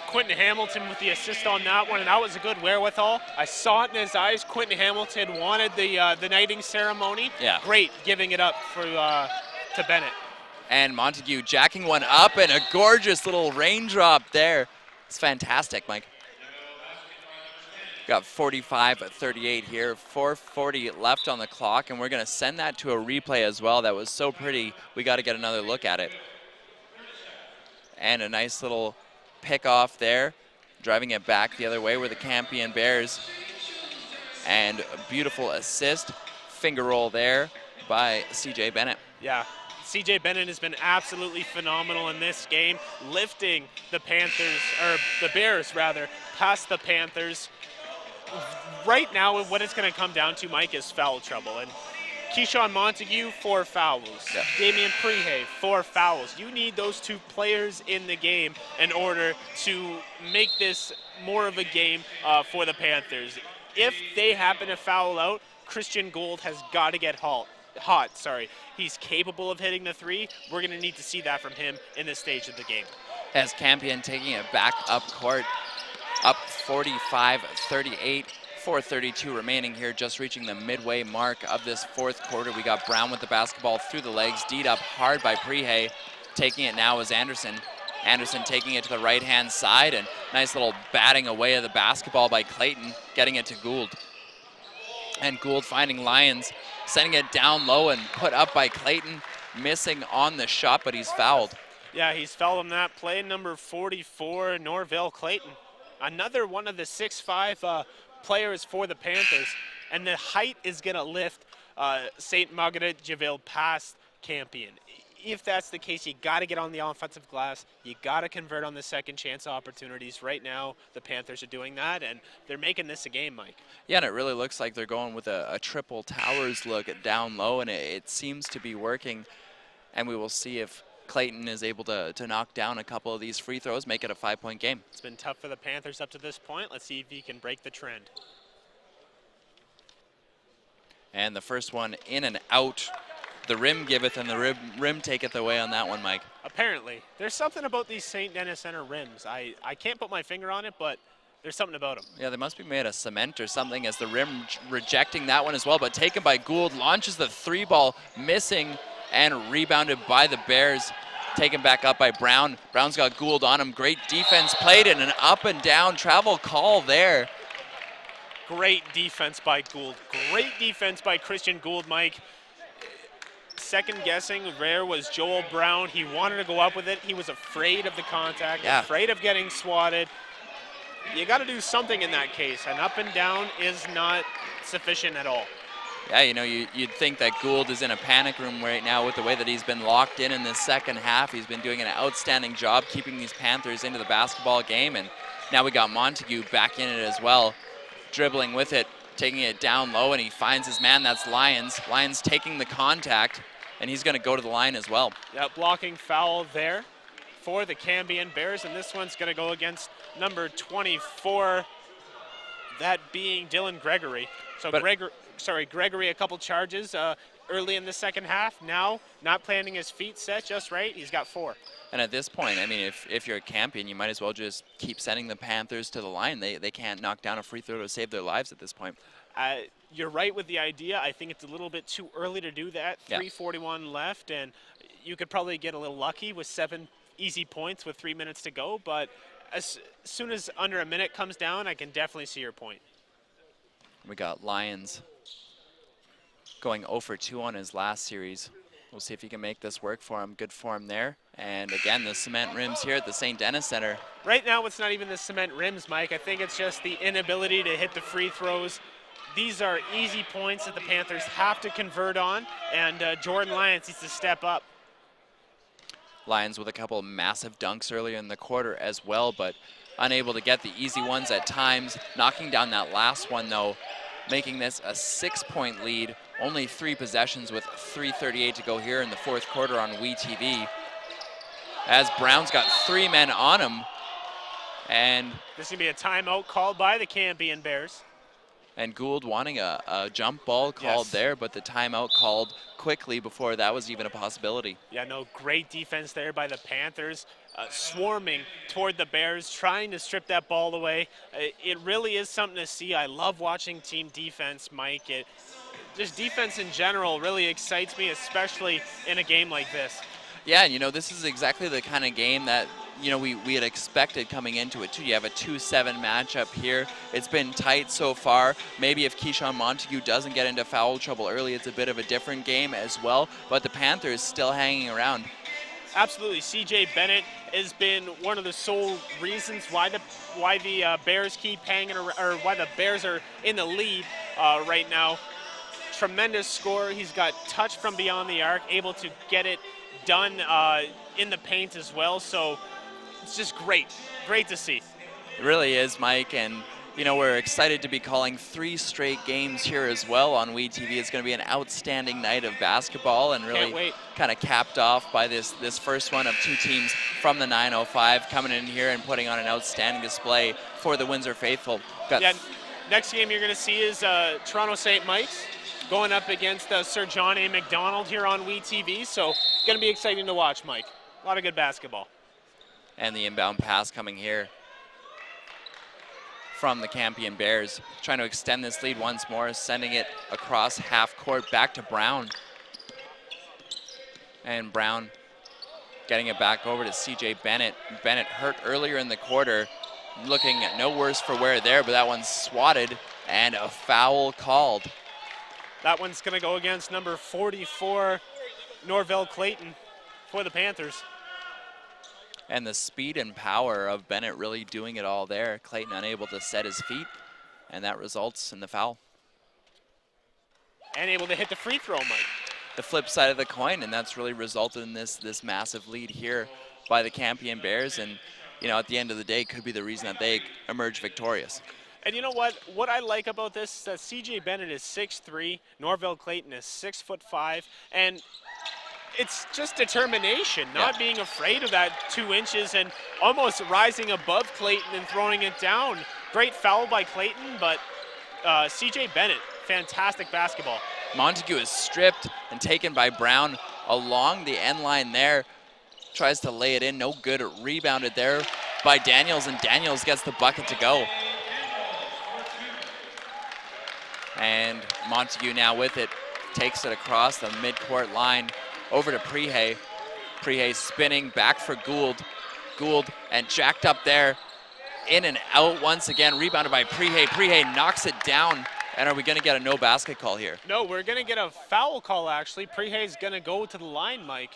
Quentin Hamilton with the assist on that one, and that was a good wherewithal. I saw it in his eyes. Quentin Hamilton wanted the knighting ceremony. Yeah. Great giving it up for to Bennett. And Montague jacking one up, and a gorgeous little raindrop there. It's fantastic, Mike. Got 45-38 here, 4:40 left on the clock, and we're going to send that to a replay as well. That was so pretty, we got to get another look at it. And a nice little pick off there, driving it back the other way were the Campion Bears. And a beautiful assist, finger roll there by C.J. Bennett. Yeah. C.J. Bennett has been absolutely phenomenal in this game, lifting the Panthers, or the Bears rather, past the Panthers. Right now, what it's going to come down to, Mike, is foul trouble. And Keyshawn Montague, 4 fouls. Yeah. Damian Prihe, 4 fouls. You need those 2 players in the game in order to make this more of a game for the Panthers. If they happen to foul out, Christian Gould has got to get hot. He's capable of hitting the 3. We're going to need to see that from him in this stage of the game. As Campion taking it back up court, up 45-38, 4:32 remaining here, just reaching the midway mark of this 4th quarter. We got Brown with the basketball through the legs, D'd up hard by Prihe. Taking it now is Anderson. Anderson taking it to the right-hand side, and nice little batting away of the basketball by Clayton, getting it to Gould. And Gould finding Lyons, sending it down low and put up by Clayton, missing on the shot, but he's fouled. Yeah, he's fouled on that play, number 44, Norvell Clayton. Another one of the 6'5" players for the Panthers, and the height is going to lift St. Marguerite Duville past Campion. If that's the case, you got to get on the offensive glass. You got to convert on the second chance opportunities. Right now, the Panthers are doing that, and they're making this a game, Mike. Yeah, and it really looks like they're going with a triple towers look at down low, and it seems to be working. And we will see if Clayton is able to knock down a couple of these free throws, make it a 5-point game. It's been tough for the Panthers up to this point. Let's see if he can break the trend. And the first one in and out. The rim giveth and the rim taketh away on that one, Mike. Apparently. There's something about these St. Denis Center rims. I can't put my finger on it, but there's something about them. Yeah, they must be made of cement or something, as the rim rejecting that one as well, but taken by Gould, launches the 3-ball, missing and rebounded by the Bears. Taken back up by Brown. Brown's got Gould on him. Great defense played, and an up and down travel call there. Great defense by Gould. Great defense by Christian Gould, Mike. Second guessing where was Joel Brown. He wanted to go up with it. He was afraid of the contact, afraid of getting swatted. You got to do something in that case. An up and down is not sufficient at all. Yeah, you know, you'd think that Gould is in a panic room right now with the way that he's been locked in this second half. He's been doing an outstanding job keeping these Panthers into the basketball game, and now we got Montague back in it as well, dribbling with it, taking it down low, and he finds his man. That's Lyons. Lyons taking the contact, and he's going to go to the line as well. Yeah, blocking foul there for the Campion Bears, and this one's going to go against number 24, that being Dylan Gregory. So Gregory a couple charges early in the second half. Now, not planting his feet set just right. He's got 4. And at this point, I mean, if you're a Campion, you might as well just keep sending the Panthers to the line. They can't knock down a free throw to save their lives at this point. You're right with the idea. I think it's a little bit too early to do that. 3:41 left, and you could probably get a little lucky with 7 easy points with 3 minutes to go. But as soon as under a minute comes down, I can definitely see your point. We got Lions going 0 for 2 on his last series. We'll see if he can make this work for him. Good form there. And again, the cement rims here at the St. Denis Center. Right now, it's not even the cement rims, Mike. I think it's just the inability to hit the free throws. These are easy points that the Panthers have to convert on, and Jordan Lyons needs to step up. Lions with a couple massive dunks earlier in the quarter as well, but unable to get the easy ones at times. Knocking down that last one, though, making this a 6-point lead. Only 3 possessions with 3:38 to go here in the fourth quarter on WeTV. As Brown's got 3 men on him, and this is going to be a timeout called by the Campion Bears. And Gould wanting a jump ball called there, but the timeout called quickly before that was even a possibility. Yeah, no, great defense there by the Panthers, swarming toward the Bears, trying to strip that ball away. It really is something to see. I love watching team defense, Mike. Just defense in general really excites me, especially in a game like this. Yeah, and you know, this is exactly the kind of game that, you know, we had expected coming into it too. You have a 2-7 matchup here. It's been tight so far. Maybe if Keyshawn Montague doesn't get into foul trouble early, it's a bit of a different game as well. But the Panthers still hanging around. Absolutely, CJ Bennett has been one of the sole reasons why the Bears keep hanging around, or why the Bears are in the lead right now. Tremendous scorer. He's got touch from beyond the arc, able to get it done in the paint as well. So it's just great to see. It really is, Mike, and you know, we're excited to be calling 3 straight games here as well on WeTV. It's going to be an outstanding night of basketball, and really kind of capped off by this first one of 2 teams from the 905 coming in here and putting on an outstanding display for the Windsor faithful. Next game you're going to see is Toronto St. Mike's going up against Sir John A. McDonald here on WeTV. So going to be exciting to watch, Mike. A lot of good basketball. And the inbound pass coming here from the Campion Bears, trying to extend this lead once more, sending it across half court back to Brown. And Brown getting it back over to CJ Bennett. Bennett hurt earlier in the quarter, looking no worse for wear there, but that one's swatted and a foul called. That one's going to go against number 44, Norvell Clayton, for the Panthers. And the speed and power of Bennett really doing it all there. Clayton unable to set his feet, and that results in the foul. And able to hit the free throw, Mike. The flip side of the coin, and that's really resulted in this massive lead here by the Campion Bears, and you know, at the end of the day, could be the reason that they emerge victorious. And you know what? What I like about this is that CJ Bennett is 6'3", Norvell Clayton is 6'5", and it's just determination, not being afraid of that 2 inches and almost rising above Clayton and throwing it down. Great foul by Clayton, but CJ Bennett, fantastic basketball. Montague is stripped and taken by Brown along the end line there. Tries to lay it in, no good. Rebounded there by Daniels, and Daniels gets the bucket to go. And Montague now with it, takes it across the midcourt line over to Prihe. Prihe spinning back for Gould. Gould and jacked up there, in and out once again, rebounded by Prihe. Prihe knocks it down. And are we going to get a no basket call here? No, we're going to get a foul call, actually. Prihe's going to go to the line, Mike.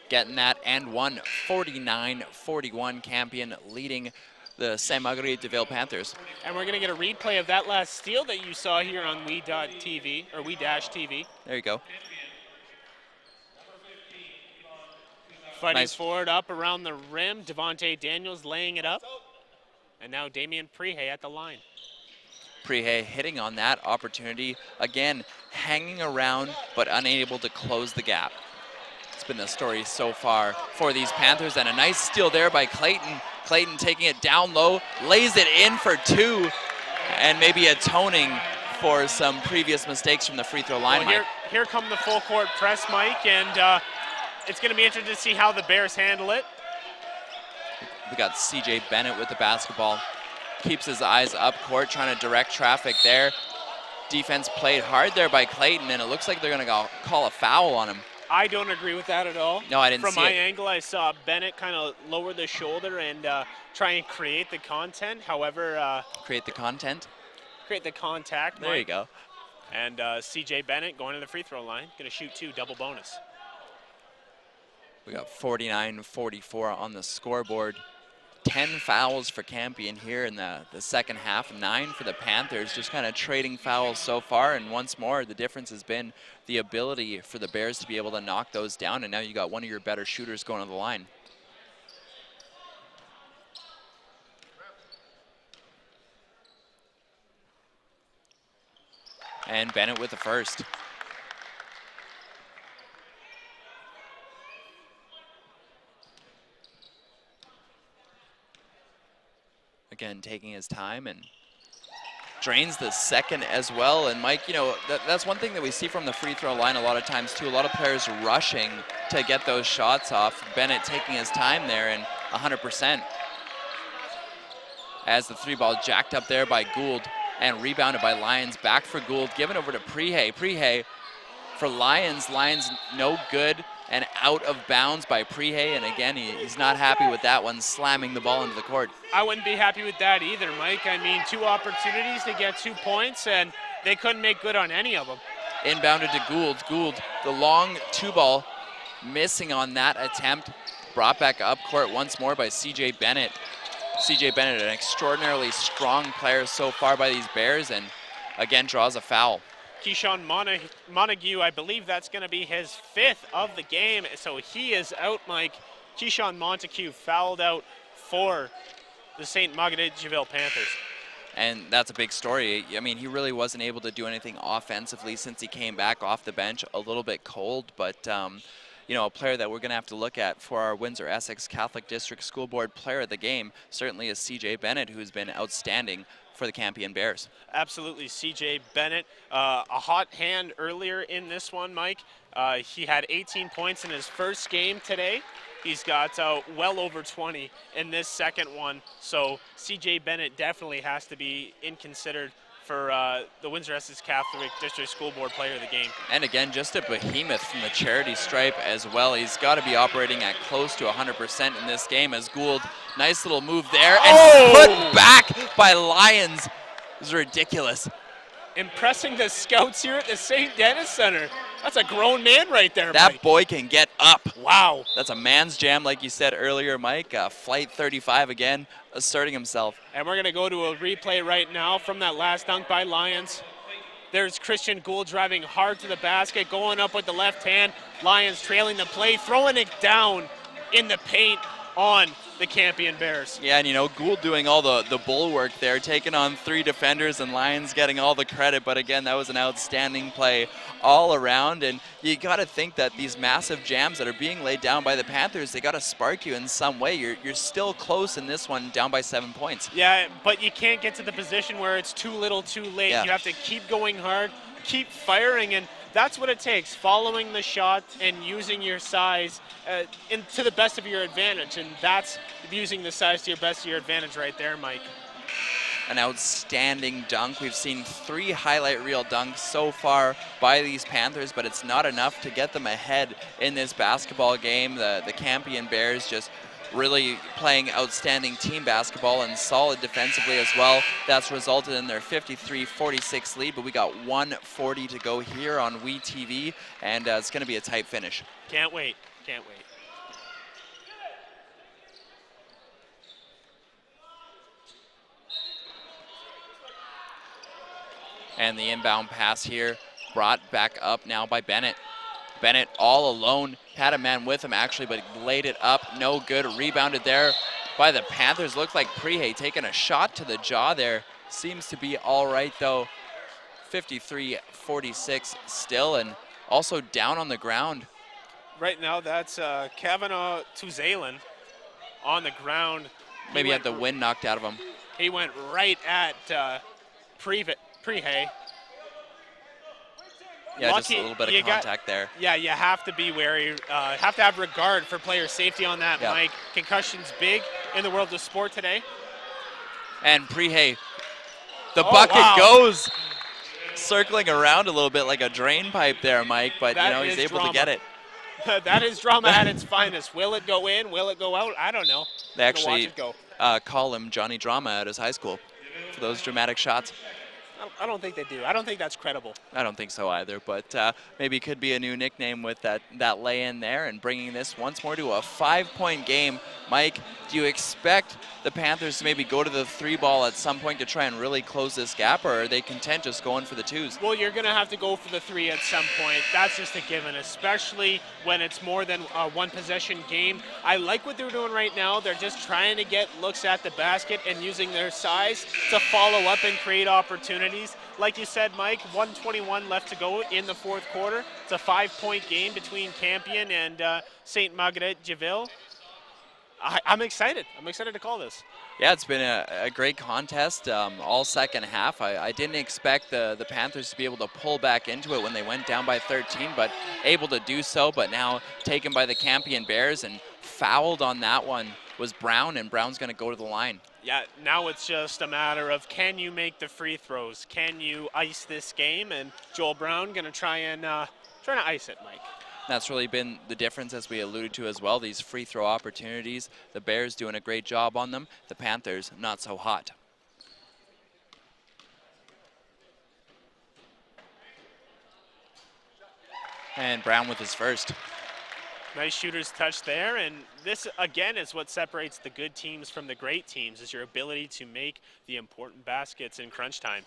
Getting that and one, 49-41, Campion leading the Saint Marguerite de Ville Panthers. And we're going to get a replay of that last steal that you saw here on We.TV, or We-TV. There you go. Fighting forward up around the rim. Devontae Daniels laying it up. And now Damian Prihe at the line. Prihe hitting on that opportunity. Again, hanging around, but unable to close the gap. It's been the story so far for these Panthers, and a nice steal there by Clayton. Clayton taking it down low, lays it in for 2, and maybe atoning for some previous mistakes from the free throw line, Well, Mike. here come the full court press, Mike, and it's going to be interesting to see how the Bears handle it. We got CJ Bennett with the basketball. Keeps his eyes up court, trying to direct traffic there. Defense played hard there by Clayton, and it looks like they're going to call a foul on him. I don't agree with that at all. No, I didn't see it. From my angle, I saw Bennett kind of lower the shoulder and try and create the content. However, create the content? Create the contact. There you go. And CJ Bennett going to the free throw line, going to shoot 2, double bonus. We got 49-44 on the scoreboard. 10 fouls for Campion here in the second half, 9 for the Panthers, just kind of trading fouls so far. And once more, the difference has been the ability for the Bears to be able to knock those down. And now you got one of your better shooters going to the line. And Bennett with the first. Again, taking his time and drains the second as well. And Mike, you know, that's one thing that we see from the free throw line a lot of times too. A lot of players rushing to get those shots off. Bennett taking his time there and 100%. As the 3-ball jacked up there by Gould and rebounded by Lyons. Back for Gould, given over to Prihe. Prihe for Lyons. Lyons no good and out of bounds by Prihe. And again, he's not happy with that one, slamming the ball into the court. I wouldn't be happy with that either, Mike. I mean, 2 opportunities to get 2 points, and they couldn't make good on any of them. Inbounded to Gould. Gould, the long 2-ball, missing on that attempt. Brought back up court once more by CJ Bennett. CJ Bennett, an extraordinarily strong player so far by these Bears, and again draws a foul. Keyshawn Montague, I believe that's going to be his 5th of the game, so he is out, Mike. Keyshawn Montague fouled out for the St. Marguerite-Javille Panthers. And that's a big story. I mean, he really wasn't able to do anything offensively since he came back off the bench, a little bit cold, but you know, a player that we're going to have to look at for our Windsor-Essex Catholic District School Board Player of the Game certainly is CJ Bennett, who's been outstanding for the Campion Bears. Absolutely, CJ Bennett. A hot hand earlier in this one, Mike. He had 18 points in his first game today. He's got well over 20 in this second one. So CJ Bennett definitely has to be considered for the Windsor-Essex Catholic District School Board Player of the Game. And again, just a behemoth from the charity stripe as well. He's got to be operating at close to 100% in this game as Gould, nice little move there, and put back by Lyons. This is ridiculous. Impressing the scouts here at the St. Denis Center. That's a grown man right there, That Mike. boy can get up. Wow. That's a man's jam, like you said earlier, Mike. Flight 35 again, asserting himself. And we're going to go to a replay right now from that last dunk by Lyons. There's Christian Gould driving hard to the basket, going up with the left hand. Lyons trailing the play, throwing it down in the paint on the Campion Bears. Yeah, and you know, Gould doing all the bulwark there, taking on 3 defenders, and Lyons getting all the credit. But again, that was an outstanding play all around. And you got to think that these massive jams that are being laid down by the Panthers, they got to spark you in some way. You're still close in this one, down by 7 points. Yeah, but you can't get to the position where it's too little too late. Yeah. You have to keep going hard, keep firing, and that's what it takes, following the shot and using your size to the best of your advantage. And that's using the size to your best of your advantage right there, Mike. An outstanding dunk. We've seen 3 highlight reel dunks so far by these Panthers, but it's not enough to get them ahead in this basketball game. The Campion Bears just really playing outstanding team basketball and solid defensively as well. That's resulted in their 53-46 lead, but we got 1:40 to go here on WeTV, and it's going to be a tight finish. Can't wait. Can't wait. And the inbound pass here brought back up now by Bennett. Bennett all alone, had a man with him actually, but laid it up, no good. Rebounded there by the Panthers. Looked like Prihe taking a shot to the jaw there. Seems to be all right though. 53-46 still, and also down on the ground. Right now, that's Kavanaugh Tuzalen on the ground. Maybe had the wind knocked out of him. He went right at Prihe, Yeah, lucky. just a little bit of contact there. Yeah, you have to be wary, have to have regard for player safety on that, Yep. Mike. Concussion's big in the world of sport today. And Prihe, the bucket goes circling around a little bit like a drain pipe there, Mike, but he's able to get it. That is drama at its finest. Will it go in? Will it go out? I don't know. They actually watch it go. Call him Johnny Drama at his high school for those dramatic shots. I don't think they do. I don't think that's credible. I don't think so either, but maybe it could be a new nickname with that lay-in there and bringing this once more to a 5-point game. Mike, do you expect the Panthers to maybe go to the 3-ball at some point to try and really close this gap, or are they content just going for the 2s? Well, you're going to have to go for the 3 at some point. That's just a given, especially when it's more than a one-possession game. I like what they're doing right now. They're just trying to get looks at the basket and using their size to follow up and create opportunities. Like you said, Mike, 1:21 left to go in the fourth quarter. It's a 5-point game between Campion and St. Marguerite Javille. I'm excited. I'm excited to call this. Yeah, it's been a great contest all second half. I didn't expect the Panthers to be able to pull back into it when they went down by 13, but able to do so. But now taken by the Campion Bears, and fouled on that one was Brown, and Brown's going to go to the line. Yeah, now it's just a matter of, can you make the free throws? Can you ice this game? And Joel Brown going to try to ice it, Mike. That's really been the difference, as we alluded to as well, these free throw opportunities. The Bears doing a great job on them. The Panthers not so hot. And Brown with his first. Nice shooter's touch there, and this again is what separates the good teams from the great teams, is your ability to make the important baskets in crunch time.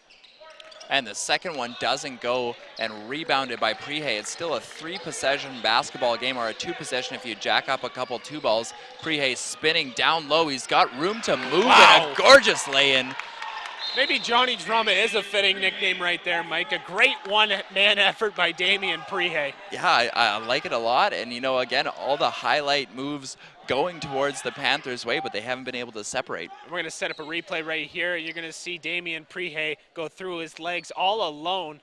And the second one doesn't go, and rebounded by Prihe. It's still a 3-possession basketball game, or a 2-possession if you jack up a couple 2-balls. Prihe spinning down low. He's got room to move, and a gorgeous lay-in. Maybe Johnny Drama is a fitting nickname right there, Mike. A great one-man effort by Damian Prihe. Yeah, I like it a lot. And, again, all the highlight moves going towards the Panthers' way, but they haven't been able to separate. We're going to set up a replay right here. You're going to see Damian Prihe go through his legs all alone,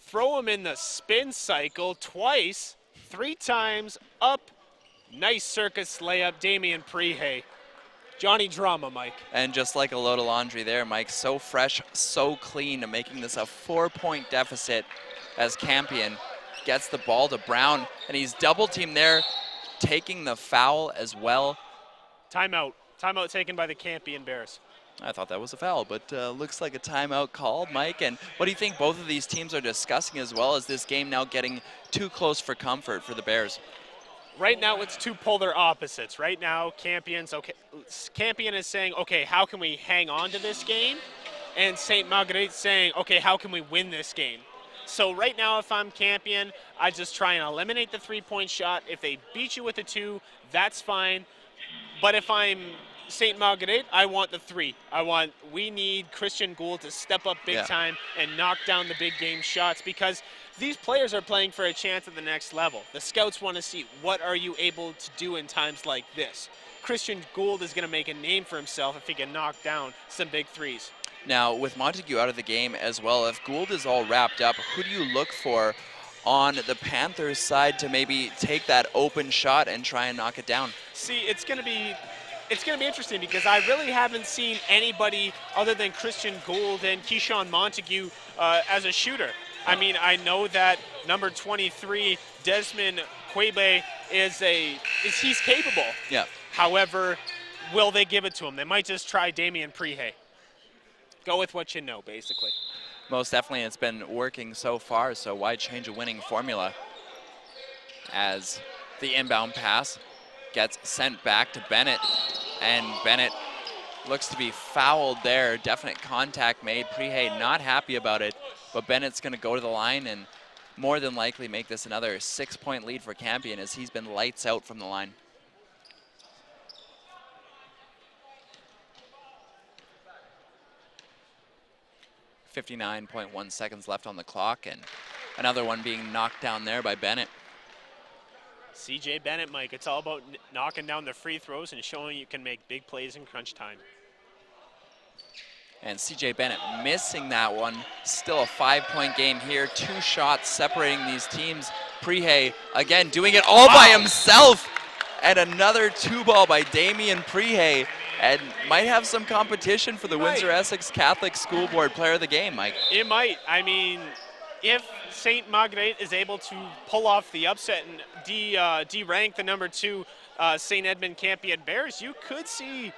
throw him in the spin cycle twice, 3 times up. Nice circus layup, Damian Prihe. Johnny Drama, Mike. And just like a load of laundry there, Mike, so fresh, so clean, making this a 4-point deficit as Campion gets the ball to Brown, and he's double-teamed there, taking the foul as well. Timeout. Timeout taken by the Campion Bears. I thought that was a foul, but looks like a timeout called, Mike. And what do you think both of these teams are discussing, as well as this game now getting too close for comfort for the Bears? Right now, it's two polar opposites. Right now, Campion is saying, okay, how can we hang on to this game? And St. Marguerite's saying, okay, how can we win this game? So right now, if I'm Campion, I just try and eliminate the 3-point shot. If they beat you with a 2, that's fine. But if I'm St. Marguerite, I want the 3. We need Christian Gould to step up big time and knock down the big game shots, because these players are playing for a chance at the next level. The scouts want to see, what are you able to do in times like this? Christian Gould is going to make a name for himself if he can knock down some big 3s. Now, with Montague out of the game as well, if Gould is all wrapped up, who do you look for on the Panthers side to maybe take that open shot and try and knock it down? See, it's going to be interesting, because I really haven't seen anybody other than Christian Gould and Keyshawn Montague as a shooter. I mean, I know that number 23, Desmond Quebe, he's capable. Yeah. However, will they give it to him? They might just try Damian Prihe. Go with what you know, basically. Most definitely, it's been working so far, so why change a winning formula? As the inbound pass gets sent back to Bennett, and Bennett looks to be fouled there. Definite contact made. Prihe not happy about it, but Bennett's going to go to the line and more than likely make this another 6-point lead for Campion, as he's been lights out from the line. .1 seconds left on the clock, and another one being knocked down there by Bennett. CJ Bennett, Mike, it's all about knocking down the free throws and showing you can make big plays in crunch time. And CJ Bennett missing that one. Still a 5-point game here. 2 shots separating these teams. Prihe again doing it all by himself. And another 2-ball by Damian Prihe. And might have some competition for the Windsor-Essex Catholic School Board Player of the Game, Mike. It might. I mean, if St. Marguerite is able to pull off the upset and de-rank the number 2 St. Edmund Campion Bears, you could see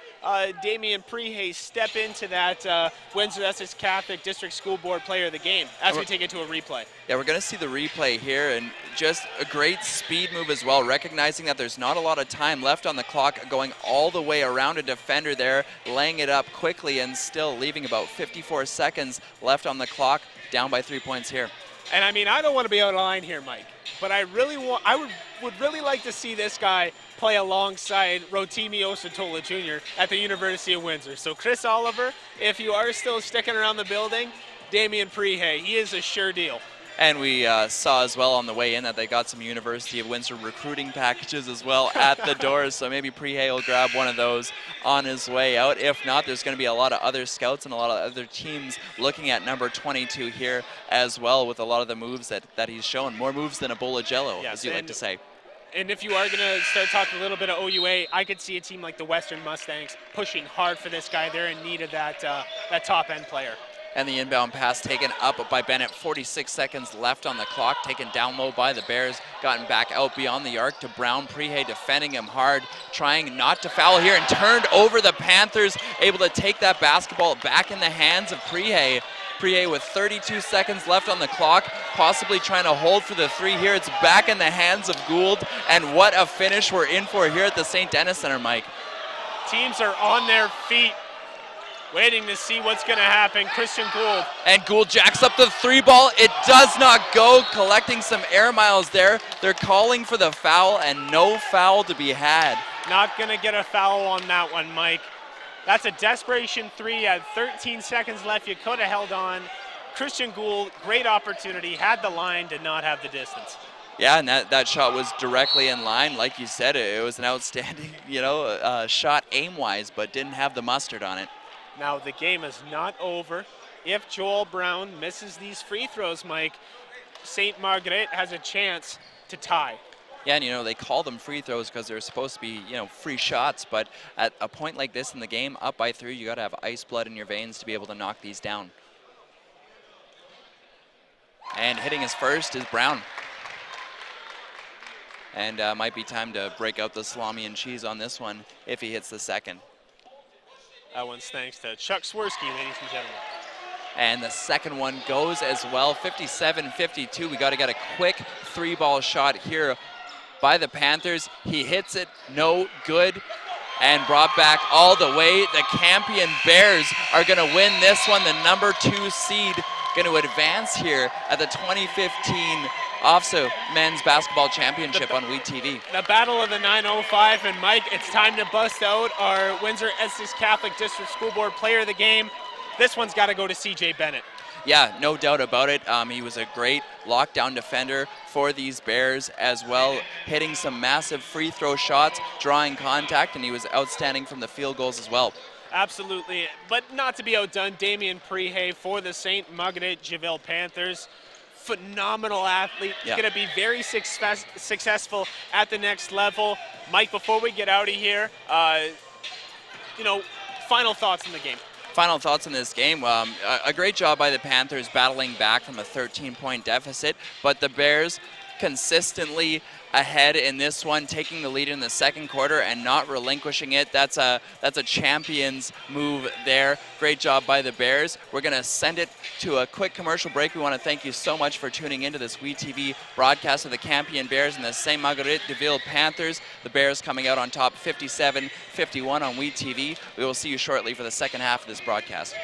Damian Prihe step into that Windsor-Essex Catholic District School Board Player of the Game as we take it to a replay. Yeah, we're going to see the replay here, and just a great speed move as well, recognizing that there's not a lot of time left on the clock, going all the way around a defender there, laying it up quickly, and still leaving about 54 seconds left on the clock, down by 3 points here. And I mean, I don't want to be out of line here, Mike, but I would really like to see this guy play alongside Rotimi Osatola Jr. at the University of Windsor. So Chris Oliver, if you are still sticking around the building, Damian Prihe, he is a sure deal. And we saw as well on the way in that they got some University of Windsor recruiting packages as well at the doors. So maybe Prihe will grab one of those on his way out. If not, there's going to be a lot of other scouts and a lot of other teams looking at number 22 here as well, with a lot of the moves that he's shown. More moves than a bowl of jello, as you like to say. And if you are going to start talking a little bit of OUA, I could see a team like the Western Mustangs pushing hard for this guy. They're in need of that top-end player. And the inbound pass taken up by Bennett. 46 seconds left on the clock. Taken down low by the Bears. Gotten back out beyond the arc to Brown. Prihe defending him hard. Trying not to foul here and turned over the Panthers. Able to take that basketball back in the hands of Prihe. Prihe with 32 seconds left on the clock. Possibly trying to hold for the 3 here. It's back in the hands of Gould. And what a finish we're in for here at the St. Denis Center, Mike. Teams are on their feet, waiting to see what's going to happen. Christian Gould. And Gould jacks up the 3-ball. It does not go, collecting some air miles there. They're calling for the foul, and no foul to be had. Not going to get a foul on that one, Mike. That's a desperation 3 at 13 seconds left. You could have held on. Christian Gould, great opportunity, had the line, did not have the distance. Yeah, and that shot was directly in line. Like you said, it was an outstanding, shot aim-wise, but didn't have the mustard on it. Now, the game is not over. If Joel Brown misses these free throws, Mike, St. Marguerite has a chance to tie. Yeah, and they call them free throws because they're supposed to be, free shots, but at a point like this in the game, up by 3, you got to have ice blood in your veins to be able to knock these down. And hitting his first is Brown. And might be time to break out the salami and cheese on this one if he hits the second. That one's thanks to Chuck Swirsky, ladies and gentlemen. And the second one goes as well, 57-52. We got to get a quick 3-ball shot here by the Panthers. He hits it, no good, and brought back all the way. The Campion Bears are going to win this one. The number 2 seed going to advance here at the 2015 OFSAA Men's Basketball Championship on WeTV. The battle of the 905, and Mike, it's time to bust out our Windsor-Essex Catholic District School Board Player of the Game. This one's got to go to CJ Bennett. Yeah, no doubt about it. He was a great lockdown defender for these Bears as well, hitting some massive free throw shots, drawing contact, and he was outstanding from the field goals as well. Absolutely, but not to be outdone, Damian Prihe for the St. Marguerite Javille Panthers. Phenomenal athlete. He's going to be very successful at the next level. Mike, before we get out of here, final thoughts on the game. Final thoughts on this game. A great job by the Panthers battling back from a 13-point deficit, but the Bears consistently ahead in this one, taking the lead in the second quarter and not relinquishing it. That's a champion's move there. Great job by the Bears. We're going to send it to a quick commercial break. We want to thank you so much for tuning into this WeTV broadcast of the Campion Bears and the St. Marguerite Deville Panthers. The Bears coming out on top 57-51 on WeTV. We will see you shortly for the second half of this broadcast.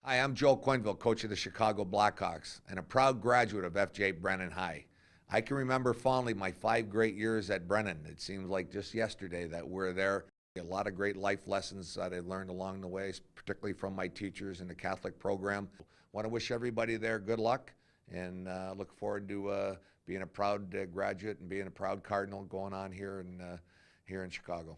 Hi, I'm Joe Quenville, coach of the Chicago Blackhawks, and a proud graduate of FJ Brennan High. I can remember fondly my 5 great years at Brennan. It seems like just yesterday that we're there. A lot of great life lessons that I learned along the way, particularly from my teachers in the Catholic program. I want to wish everybody there good luck, and look forward to being a proud graduate and being a proud Cardinal going on here in Chicago.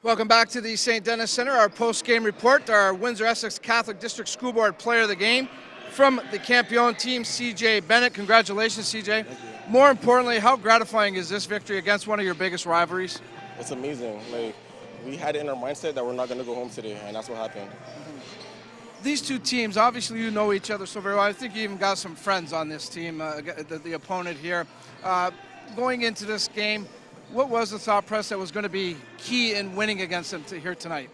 Welcome back to the St. Denis Center, our post-game report. Our Windsor-Essex Catholic District School Board Player of the Game from the Campion team, CJ Bennett. Congratulations, CJ. More importantly, how gratifying is this victory against one of your biggest rivalries? It's amazing. Like, we had it in our mindset that we're not going to go home today, and that's what happened. These two teams, obviously you know each other so very well. I think you even got some friends on this team, the opponent here. Going into this game, what was the thought process that was going to be key in winning against them here tonight?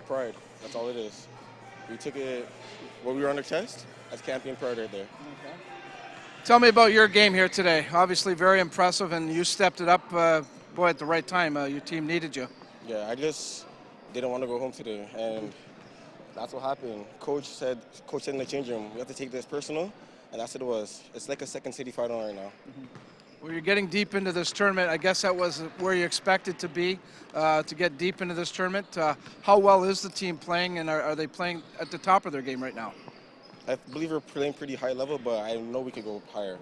Pride. That's all it is. We took it when we were on the test. That's Campion pride right there. Okay. Tell me about your game here today. Obviously very impressive, and you stepped it up, boy, at the right time. Your team needed you. Yeah, I just didn't want to go home today, and that's what happened. Coach said in the change room, we have to take this personal, and that's what it was. It's like a second city final right now. Well, you're getting deep into this tournament. I guess that was where you expected to be, to get deep into this tournament. How well is the team playing, and are they playing at the top of their game right now? I believe we're playing pretty high level, but I know we could go higher.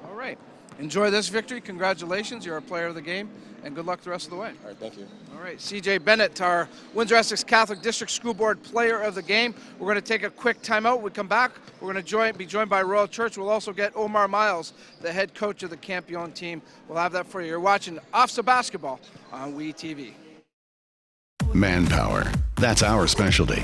All right. Enjoy this victory. Congratulations. You're a player of the game, and good luck the rest of the way. All right, thank you. All right, CJ Bennett, our Windsor-Essex Catholic District School Board Player of the Game. We're going to take a quick timeout. We come back. We're going to be joined by Royal Church. We'll also get Omar Miles, the head coach of the Campion team. We'll have that for you. You're watching OFSAA Basketball on WeTV. Manpower. That's our specialty.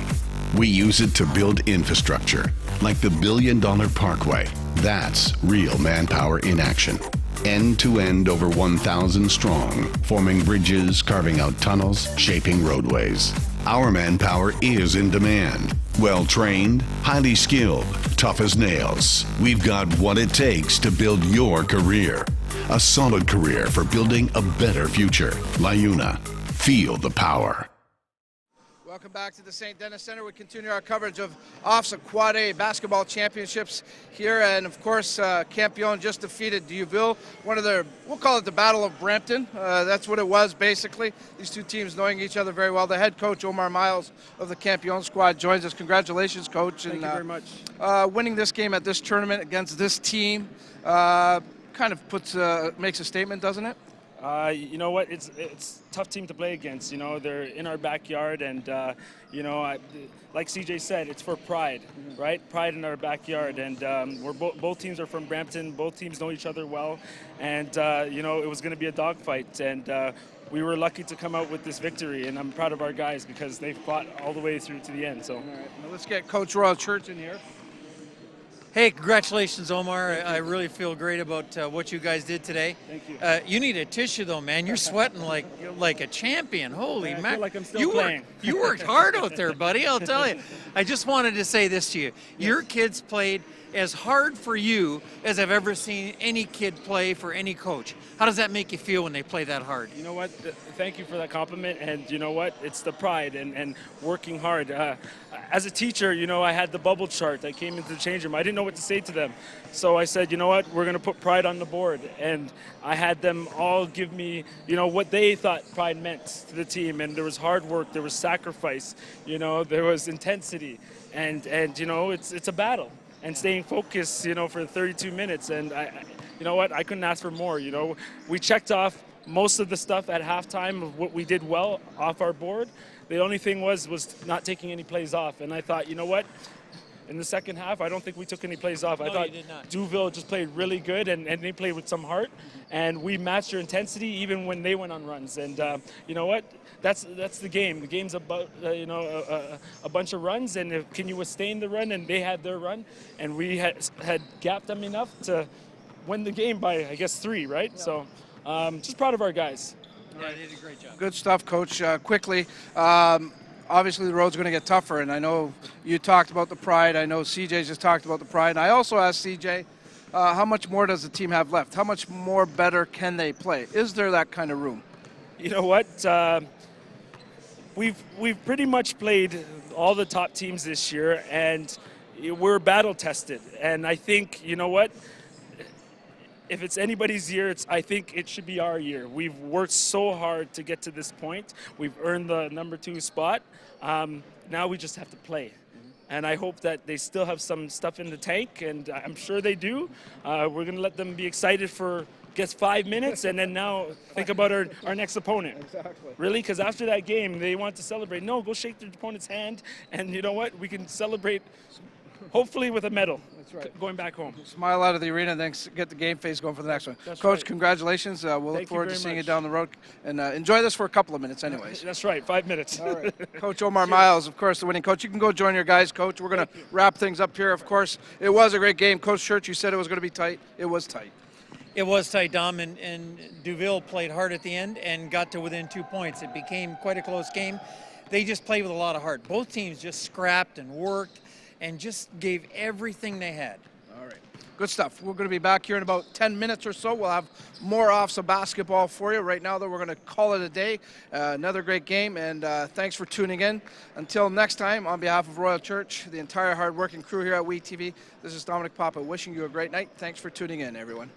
We use it to build infrastructure, like the $1 billion Parkway. That's real manpower in action. End to end, over 1,000 strong, forming bridges, carving out tunnels, shaping roadways. Our manpower is in demand. Well trained, highly skilled, tough as nails. We've got what it takes to build your career. A solid career for building a better future. LiUNA. Feel the power. Welcome back to the St. Denis Center. We continue our coverage of OFSAA Quad A basketball championships here, and of course Campion just defeated Duville, one of their, we'll call it the Battle of Brampton. That's what it was basically. These two teams knowing each other very well. The head coach Omar Miles of the Campion squad joins us. Congratulations, coach. Thank you very much. Winning this game at this tournament against this team kind of puts makes a statement, doesn't it? You know what? It's a tough team to play against. You know, they're in our backyard, and you know, like CJ said, it's for pride, right? Pride in our backyard, and we're both teams are from Brampton. Both teams know each other well, and you know, it was going to be a dogfight, and we were lucky to come out with this victory. And I'm proud of our guys because they fought all the way through to the end. So, all right. Now let's get Coach Royal Church in here. Hey, congratulations, Omar. I really feel great about what you guys did today. Thank you. You need a tissue, though, man. You're sweating like a champion. Holy I man. feel like I'm still playing. You worked hard out there, buddy, I'll tell you. I just wanted to say this to you. Yes. Your kids played as hard for you as I've ever seen any kid play for any coach. How does that make you feel when they play that hard? You know what? Thank you for that compliment. And you know what? It's the pride and working hard. As a teacher, you know, I had the bubble chart. I came into the change room. I didn't know what to say to them. So I said, you know what? We're going to put pride on the board. And I had them all give me, you know, what they thought pride meant to the team. And there was hard work. There was sacrifice. You know, there was intensity. And you know, it's a battle. And staying focused, you know, for 32 minutes. And you know what? I couldn't ask for more. You know, we checked off most of the stuff at halftime of what we did well off our board. The only thing was not taking any plays off. And I thought, you know what? In the second half, I don't think we took any plays off. No, I thought you did not. Duville just played really good, and they played with some heart. And we matched their intensity even when they went on runs. And you know what? That's the game. The game's about you know, a bunch of runs, and can you withstand the run? And they had their run, and we had gapped them enough to win the game by, I guess, 3, right? Yeah. So just proud of our guys. Yeah, they did a great job. Good stuff, Coach. Quickly, obviously the road's going to get tougher, and I know you talked about the pride. I know CJ just talked about the pride. And I also asked CJ, how much more does the team have left? How much more better can they play? Is there that kind of room? You know what? We've pretty much played all the top teams this year, and we're battle tested. And I think, you know what? If it's anybody's year, I think it should be our year. We've worked so hard to get to this point. We've earned the number 2 spot. Now we just have to play. and I hope that they still have some stuff in the tank, and I'm sure they do. We're going to let them be excited for just 5 minutes, and then now think about our next opponent. Exactly. Really? Because after that game, they want to celebrate. No, go shake their opponent's hand, and you know what? We can celebrate, hopefully with a medal. That's right. Going back home. Smile out of the arena and then get the game face going for the next one. That's Coach, right. congratulations. We'll look Thank you forward to very seeing you much. down the road. And enjoy this for a couple of minutes anyways. That's right, 5 minutes. All right. Coach Omar Miles, of course, the winning coach. You can go join your guys, Coach. We're going to wrap things up here. Of course, it was a great game. Coach Church, you said it was going to be tight. It was tight. It was tight, Dom, and Duville played hard at the end and got to within 2 points. It became quite a close game. They just played with a lot of heart. Both teams just scrapped and worked and just gave everything they had. All right. Good stuff. We're going to be back here in about 10 minutes or so. We'll have more OFSAA basketball for you. Right now, though, we're going to call it a day. Another great game, and thanks for tuning in. Until next time, on behalf of Royal Church, the entire hardworking crew here at WE TV, this is Dominic Papa wishing you a great night. Thanks for tuning in, everyone.